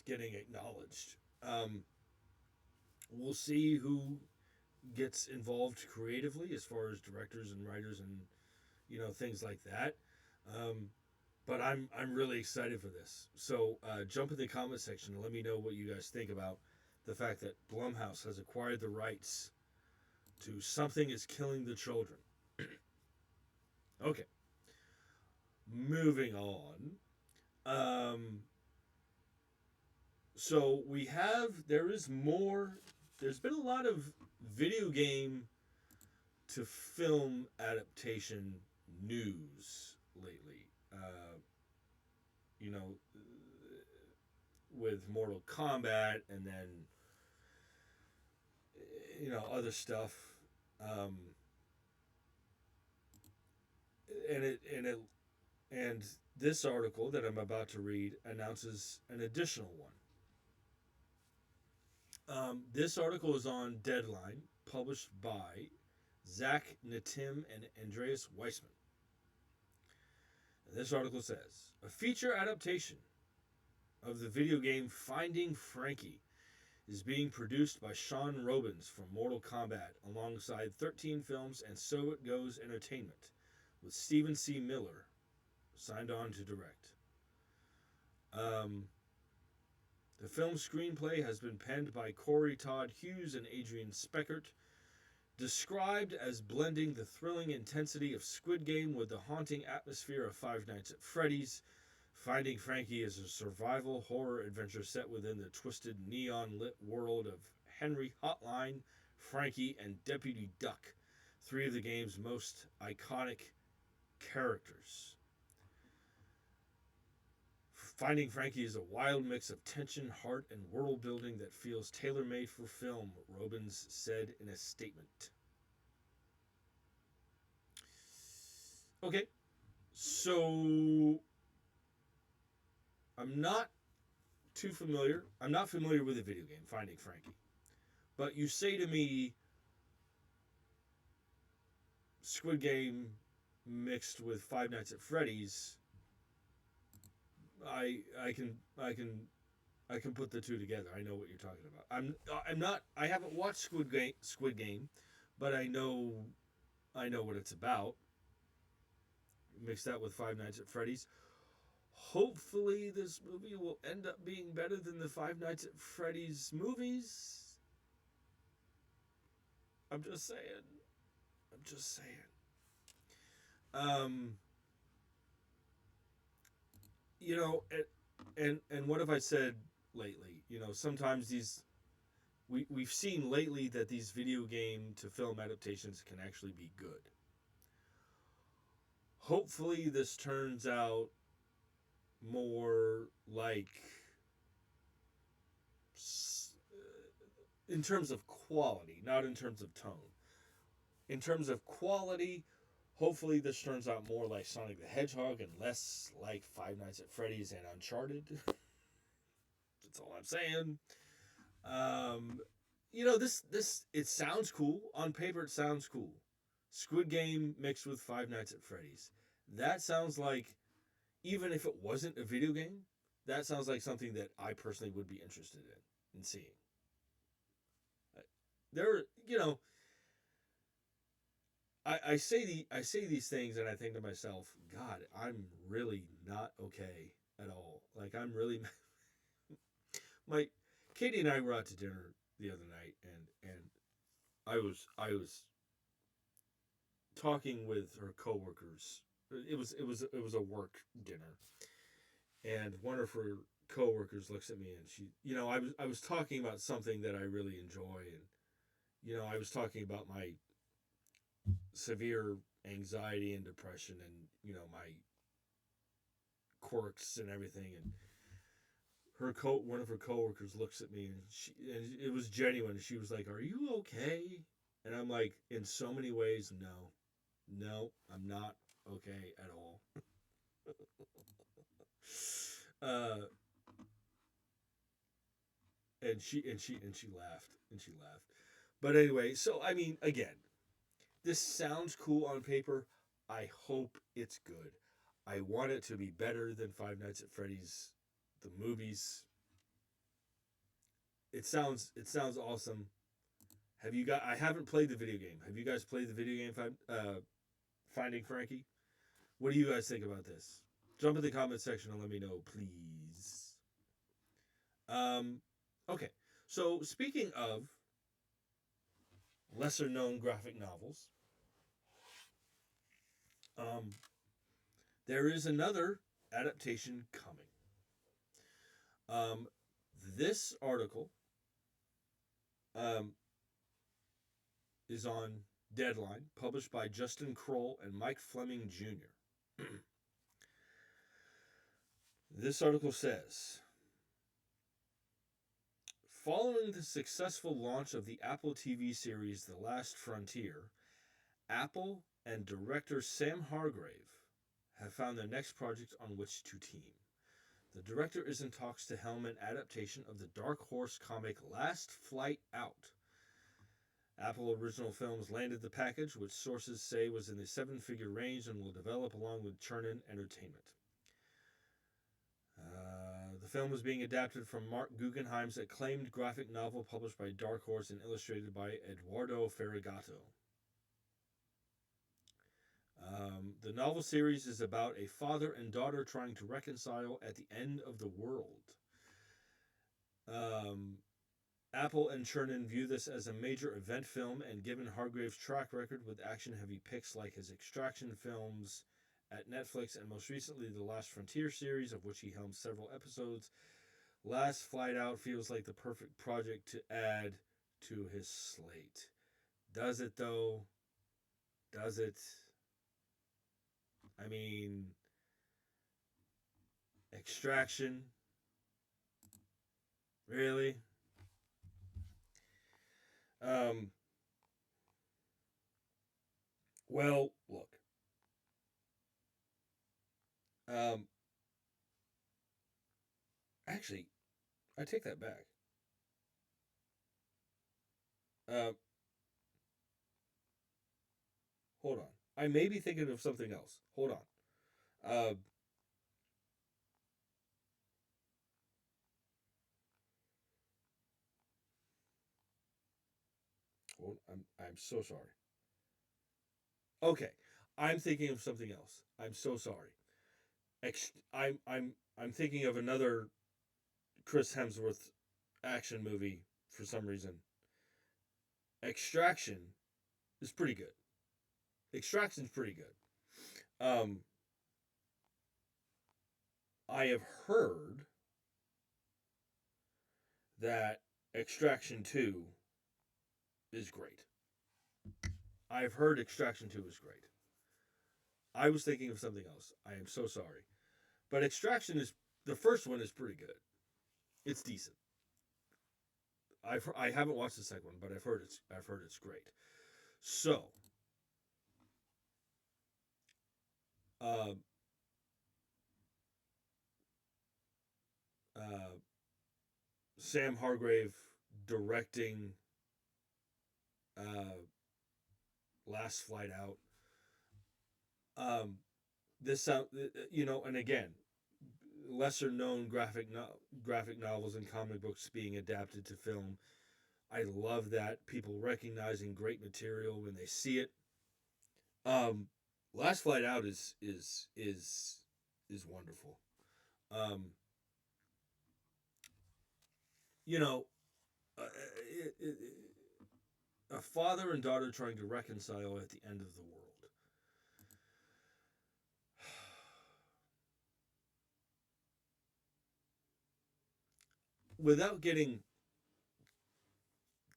getting acknowledged. Um, we'll see who gets involved creatively as far as directors and writers and things like that. Um, but I'm really excited for this. So jump in the comment section and let me know what you guys think about the fact that Blumhouse has acquired the rights to Something is Killing the Children. Okay, moving on. Um, so there is more. There's been a lot of video game to film adaptation news lately. You know, with Mortal Kombat and then other stuff. Um, and this article that I'm about to read announces an additional one. This article is on Deadline, published by Zach Natim and Andreas Weissman. And this article says, a feature adaptation of the video game Finding Frankie is being produced by Sean Robbins from Mortal Kombat alongside 13 Films and So It Goes Entertainment, with Stephen C. Miller signed on to direct. The film's screenplay has been penned by Corey Todd Hughes and Adrian Speckert, described as blending the thrilling intensity of Squid Game with the haunting atmosphere of Five Nights at Freddy's. Finding Frankie is a survival horror adventure set within the twisted neon-lit world of Henry Hotline, Frankie, and Deputy Duck, three of the game's most iconic characters. Finding Frankie is a wild mix of tension, heart, and world building that feels tailor made for film, Robbins said in a statement. Okay, so I'm not too familiar. I'm not familiar with the video game, Finding Frankie. But you say to me, Squid Game mixed with Five Nights at Freddy's. I can put the two together. I know what you're talking about. I'm not. I haven't watched Squid Game, but I know what it's about. Mix that with Five Nights at Freddy's. Hopefully, this movie will end up being better than the Five Nights at Freddy's movies. I'm just saying. I'm just saying. Um, you know, and what have I said lately? You know, sometimes we've seen lately that these video game to film adaptations can actually be good. Hopefully, this turns out more like, in terms of quality, not in terms of tone. In terms of quality, hopefully this turns out more like Sonic the Hedgehog and less like Five Nights at Freddy's and Uncharted. That's all I'm saying. You know, this it sounds cool. On paper, it sounds cool. Squid Game mixed with Five Nights at Freddy's. That sounds like, even if it wasn't a video game, that sounds like something that I personally would be interested in seeing. There, you know, I say these things and I think to myself, God, I'm really not okay at all. Like, I'm really my Katie and I were out to dinner the other night, and I was talking with her coworkers. It was a work dinner, and one of her coworkers looks at me and she, you know, I was talking about something that I really enjoy, and you know, I was talking about my severe anxiety and depression, and you know, my quirks and everything, and one of her coworkers looks at me, and it was genuine. She was like, "Are you okay?" And I'm like, in so many ways, no, I'm not okay at all. uh, and she laughed. But anyway, so I mean, again, this sounds cool on paper. I hope it's good. I want it to be better than Five Nights at Freddy's, the movies. It sounds awesome. Have you got? I haven't played the video game. Have you guys played the video game? Finding Frankie. What do you guys think about this? Jump in the comment section and let me know, please. Okay. So speaking of lesser known graphic novels, there is another adaptation coming. This article is on Deadline, published by Justin Kroll and Mike Fleming Jr. This article says, following the successful launch of the Apple TV series The Last Frontier, Apple and director Sam Hargrave have found their next project on which to team. The director is in talks to helm an adaptation of the Dark Horse comic Last Flight Out. Apple Original Films landed the package, which sources say was in the seven-figure range and will develop along with Chernin Entertainment. The film is being adapted from Mark Guggenheim's acclaimed graphic novel published by Dark Horse and illustrated by Edoardo Ferragato. The novel series is about a father and daughter trying to reconcile at the end of the world. Apple and Chernin view this as a major event film, and given Hargrave's track record with action-heavy picks like his Extraction films at Netflix and most recently the Last Frontier series, of which he helmed several episodes, Last Flight Out feels like the perfect project to add to his slate. Does it, though? Does it? I mean, Extraction, really? Um, well, look. Um, Actually, I take that back. Uh, Hold on. I may be thinking of something else. Hold on. Uh, I'm so sorry. Okay, I'm thinking of something else. I'm so sorry. I'm thinking of another Chris Hemsworth action movie for some reason. Extraction is pretty good. Extraction's pretty good. Um, I have heard that Extraction 2 is great. I've heard Extraction 2 is great. I was thinking of something else. I am so sorry. But Extraction is the first one is pretty good. It's decent. I haven't watched the second one, but I've heard it's great. So, uh, uh, Sam Hargrave directing uh, Last Flight Out. Um, this sound, and again, lesser known graphic novels and comic books being adapted to film. I love that people recognizing great material when they see it. Um, Last Flight Out is wonderful. Um, you know, uh, it, it, a father and daughter trying to reconcile at the end of the world. Without getting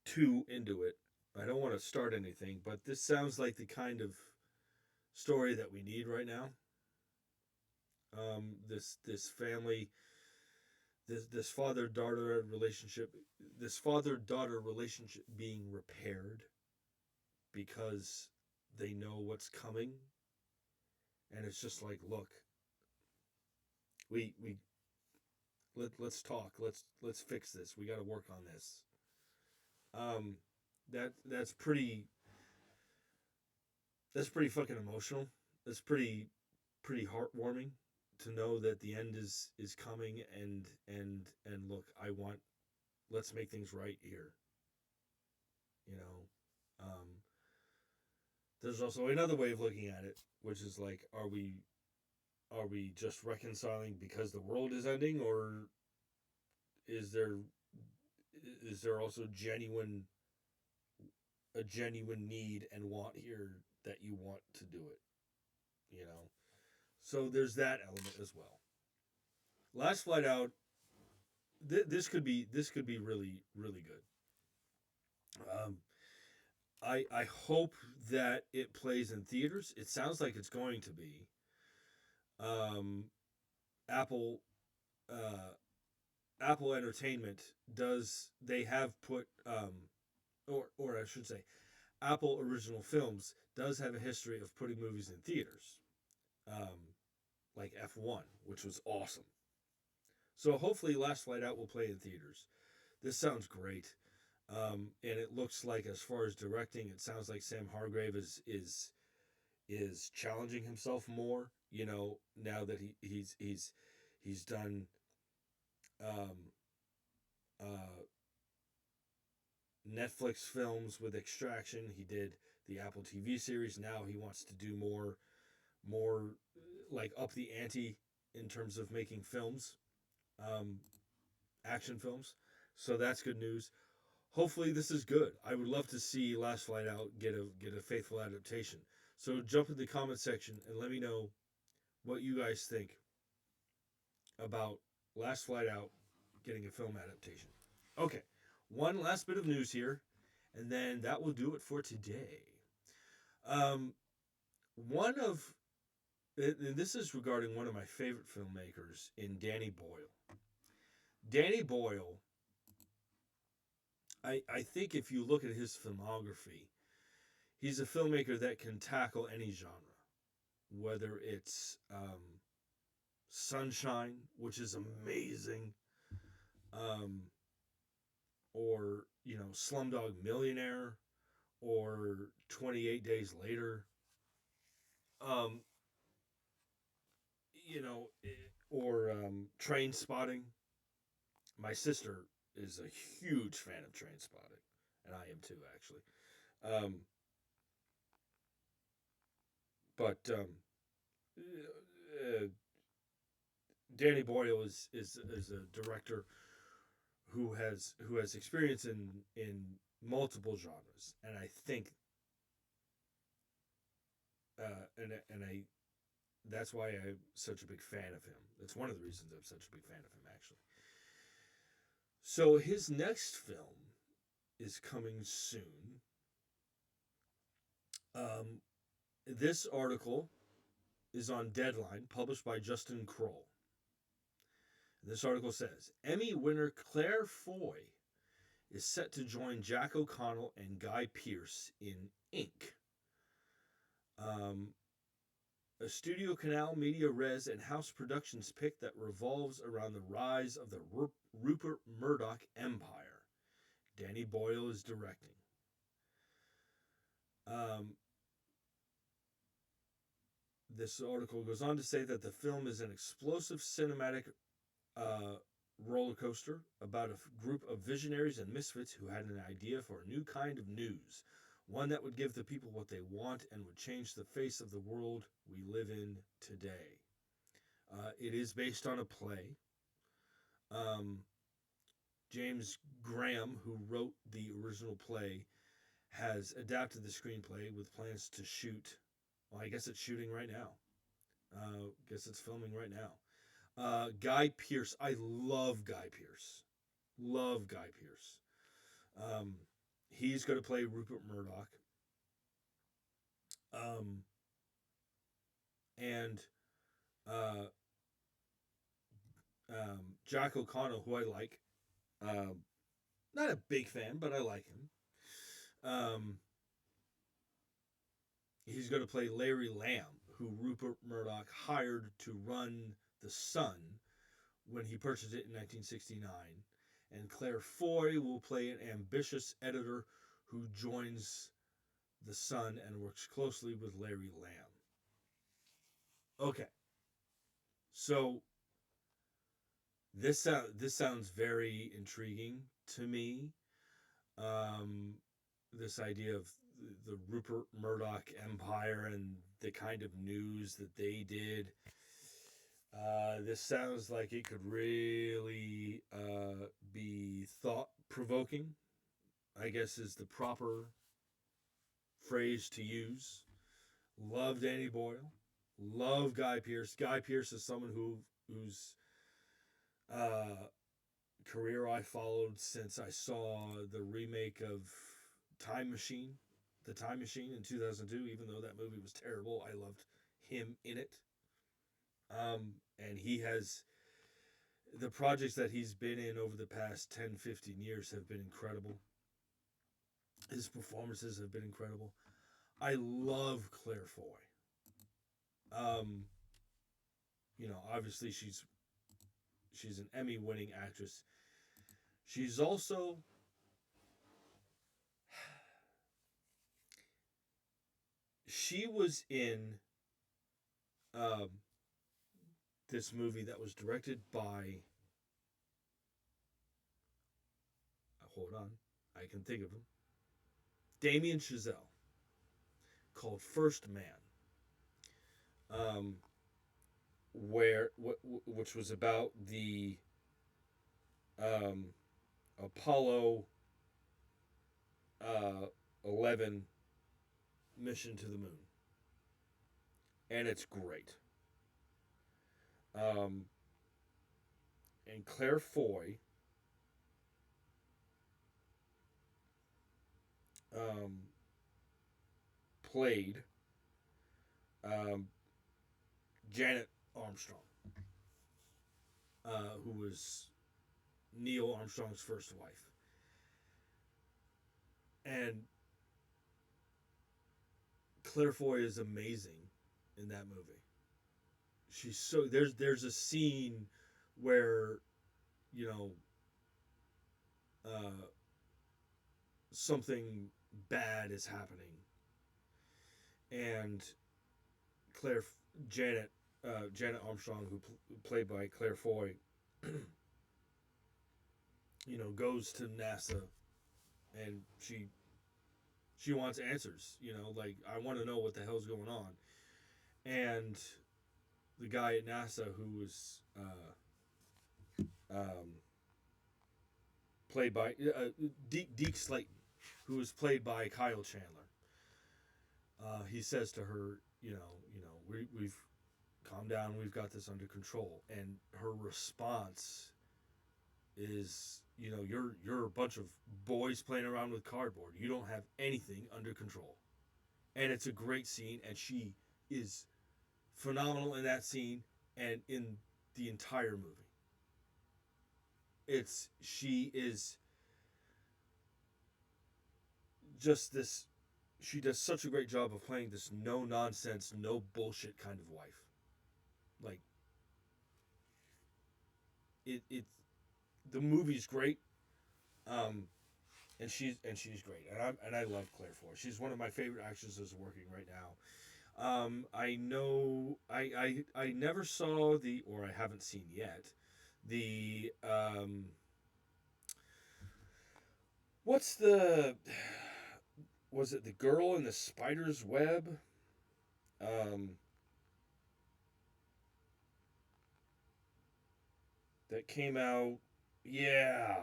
too into it, I don't want to start anything, but this sounds like the kind of story that we need right now. This family, this father daughter relationship being repaired because they know what's coming, and it's just like, look, we let's talk, let's fix this. We got to work on this. Um, that's pretty fucking emotional. That's pretty heartwarming to know that the end is coming, and look, I want let's make things right here. You know, there's also another way of looking at it, which is like, are we just reconciling because the world is ending, or is there is there also a genuine need and want here that you want to do it? You know, so there's that element as well. Last Flight Out. This could be really good. Um, I hope that it plays in theaters. It sounds like it's going to be. Um, Apple uh, Apple Entertainment does they have put or I should say Apple Original Films does have a history of putting movies in theaters, um, like F1, which was awesome. So hopefully, Last Flight Out will play in theaters. This sounds great, and it looks like, as far as directing, it sounds like Sam Hargrave is challenging himself more. Now that he's done um, uh, Netflix films with Extraction. He did the Apple TV series. Now he wants to do more like up the ante in terms of making films, um, action films. So that's good news. Hopefully this is good. I would love to see Last Flight Out get a faithful adaptation. So jump in the comment section and let me know what you guys think about Last Flight Out getting a film adaptation. Okay, one last bit of news here, and then that will do it for today. Um, one of And this is regarding one of my favorite filmmakers in Danny Boyle. Danny Boyle, I think if you look at his filmography, he's a filmmaker that can tackle any genre, whether it's Sunshine, which is amazing, um, or Slumdog Millionaire, or 28 Days Later, um, or Train Spotting. My sister is a huge fan of Train Spotting, and I am too, actually. Um, but uh, Danny Boyle is a director who has experience in multiple genres, and I think and I that's why I'm such a big fan of him. That's one of the reasons I'm such a big fan of him, actually. So his next film is coming soon. Um, this article is on Deadline, published by Justin Kroll. This article says Emmy winner Claire Foy is set to join Jack O'Connell and Guy Pearce in Ink. A Studio Canal Media Res and House Productions pick that revolves around the rise of the Rupert Murdoch empire. Danny Boyle is directing. Um, this article goes on to say that the film is an explosive cinematic uh, roller coaster about a group of visionaries and misfits who had an idea for a new kind of news, one that would give the people what they want and would change the face of the world we live in today. It is based on a play. Um, James Graham, who wrote the original play, has adapted the screenplay with plans to shoot. Well, I guess it's shooting right now. I guess it's filming right now. Guy Pearce. I love Guy Pearce. Love Guy Pearce. Um, he's going to play Rupert Murdoch. Um, and uh, Jack O'Connell, who I like. Um, Not a big fan, but I like him. Um, he's going to play Larry Lamb, who Rupert Murdoch hired to run The Sun when he purchased it in 1969. And Claire Foy will play an ambitious editor who joins The Sun and works closely with Larry Lamb. Okay, so this sounds very intriguing to me. Um, this idea of the Rupert Murdoch empire and the kind of news that they did. This sounds like it could really be thought provoking, I guess is the proper phrase to use. Love Danny Boyle. Love Guy Pearce. Guy Pearce is someone whose uh, career I followed since I saw the remake of Time Machine, The Time Machine in 2002. Even though that movie was terrible, I loved him in it. And he has the projects that he's been in over the past 10, 15 years have been incredible. His performances have been incredible. I love Claire Foy. Um, Obviously she's an Emmy-winning actress. She's also she was in um, this movie that was directed by. Hold on, I can think of him. Damien Chazelle, called First Man, um, which was about the um, Apollo 11 mission to the moon, and it's great. Um, and Claire Foy um, played um, Janet Armstrong, who was Neil Armstrong's first wife, and Claire Foy is amazing in that movie. She's so there's a scene where you know uh, something bad is happening, and Claire Janet Janet Armstrong, who played by Claire Foy, goes to NASA, and she wants answers. Like, I want to know what the hell's going on. And the guy at NASA, who was um, played by Deke Slayton, who was played by Kyle Chandler, he says to her, we've calmed down, we've got this under control, and her response is, you're a bunch of boys playing around with cardboard. You don't have anything under control. And it's a great scene, and she is phenomenal in that scene and in the entire movie. She is just this. She does such a great job of playing this no nonsense, no bullshit kind of wife. Like, the movie's great, and she's great, and I love Claire Foy. She's one of my favorite actresses working right now. I know I never saw or I haven't seen yet the what's the was it The Girl in the Spider's Web? That came out. Yeah.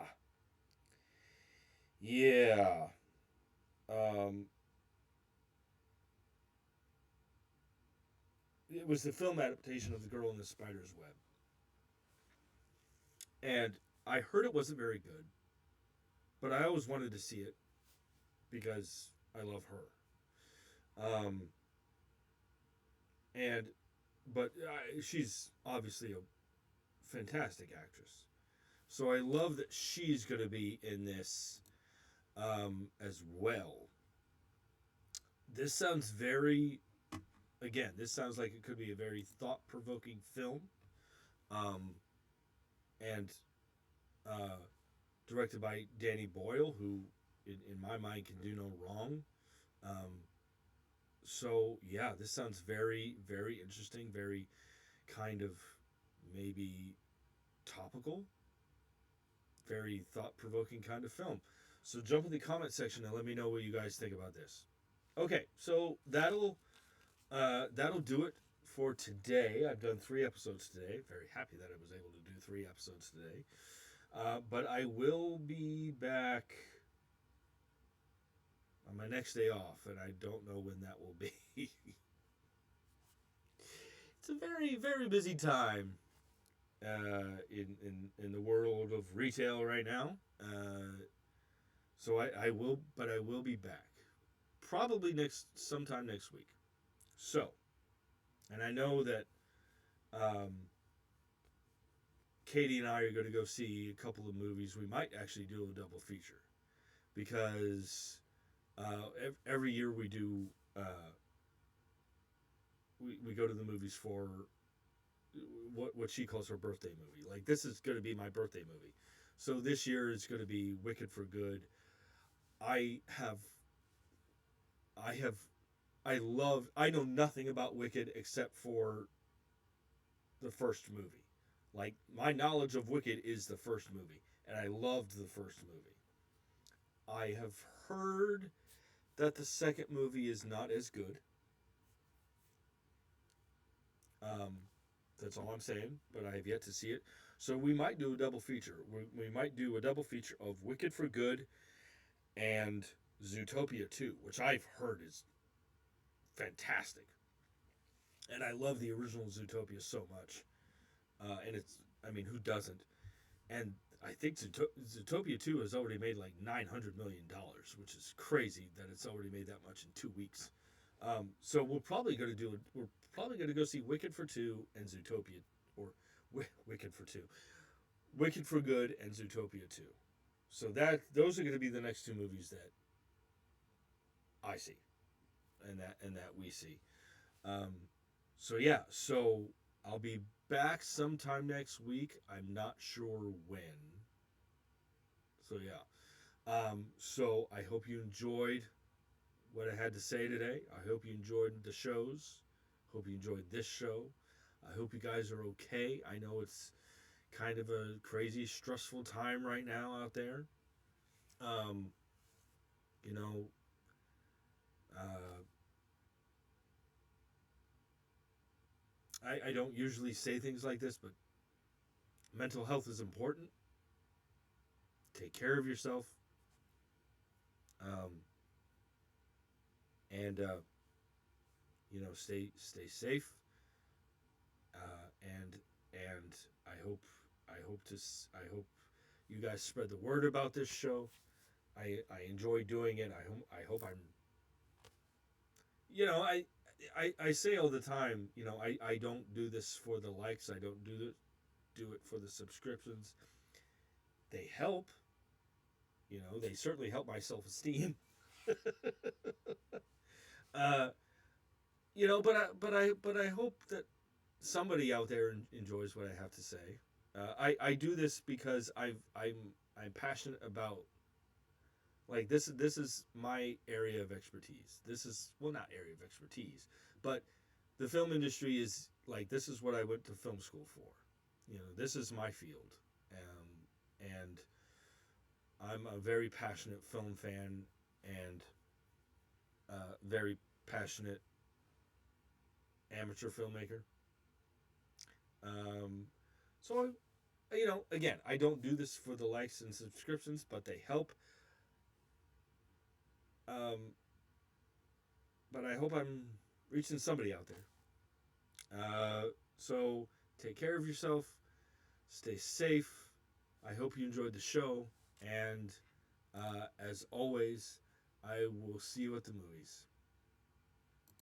Yeah. Um, it was the film adaptation of The Girl in the Spider's Web. And I heard it wasn't very good, but I always wanted to see it because I love her. And but she's obviously a fantastic actress. So I love that she's going to be in this as well. This sounds this sounds like it could be a very thought-provoking film. Um, and directed by Danny Boyle, who, in my mind, can do no wrong. Um, so, yeah, this sounds very, very interesting, very kind of maybe topical, very thought-provoking kind of film. So jump in the comment section and let me know what you guys think about this. Okay, so that'll do it for today. I've done 3 episodes today. Very happy that I was able to do 3 episodes today. But I will be back on my next day off, and I don't know when that will be. It's a very, very busy time in the world of retail right now. So I will be back probably sometime next week. So, and I know that Katie and I are going to go see a couple of movies. We might actually do a double feature because every year we do we go to the movies for what she calls her birthday movie. Like, this is going to be my birthday movie. So this year is going to be Wicked for Good. I know nothing about Wicked except for the first movie. Like, my knowledge of Wicked is the first movie, and I loved the first movie. I have heard that the second movie is not as good. That's all I'm saying, but I have yet to see it. So we might do a double feature. We might do a double feature of Wicked for Good and Zootopia 2, which I've heard is fantastic. And I love the original Zootopia so much. And who doesn't? And I think Zootopia 2 has already made like $900 million, which is crazy that it's already made that much in 2 weeks. So we're probably going to go see Wicked for two and Zootopia, or Wicked for two, Wicked for Good and Zootopia two. So those are going to be the next two movies that I see, and that we see. Um, so yeah, so I'll be back sometime next week. I'm not sure when. So yeah. So I hope you enjoyed what I had to say today. I hope you enjoyed the shows. Hope you enjoyed this show. I hope you guys are okay. I know it's kind of a crazy, stressful time right now out there. Um, you know, uh, I don't usually say things like this, but mental health is important. Take care of yourself. Um, and stay safe. And I hope you guys spread the word about this show. I enjoy doing it. I hope I'm you know I say all the time, I don't do this for the likes. I don't do it for the subscriptions. They help. They certainly help my self esteem. uh, but I hope that somebody out there enjoys what I have to say. I do this because I'm passionate about, like, this is my area of expertise. This is, well, not area of expertise, but the film industry is, like, this is what I went to film school for. This is my field, and I'm a very passionate film fan, and very passionate amateur filmmaker. Um, so, again, I don't do this for the likes and subscriptions, but they help. Um, but I hope I'm reaching somebody out there. So take care of yourself. Stay safe. I hope you enjoyed the show. And as always, I will see you at the movies.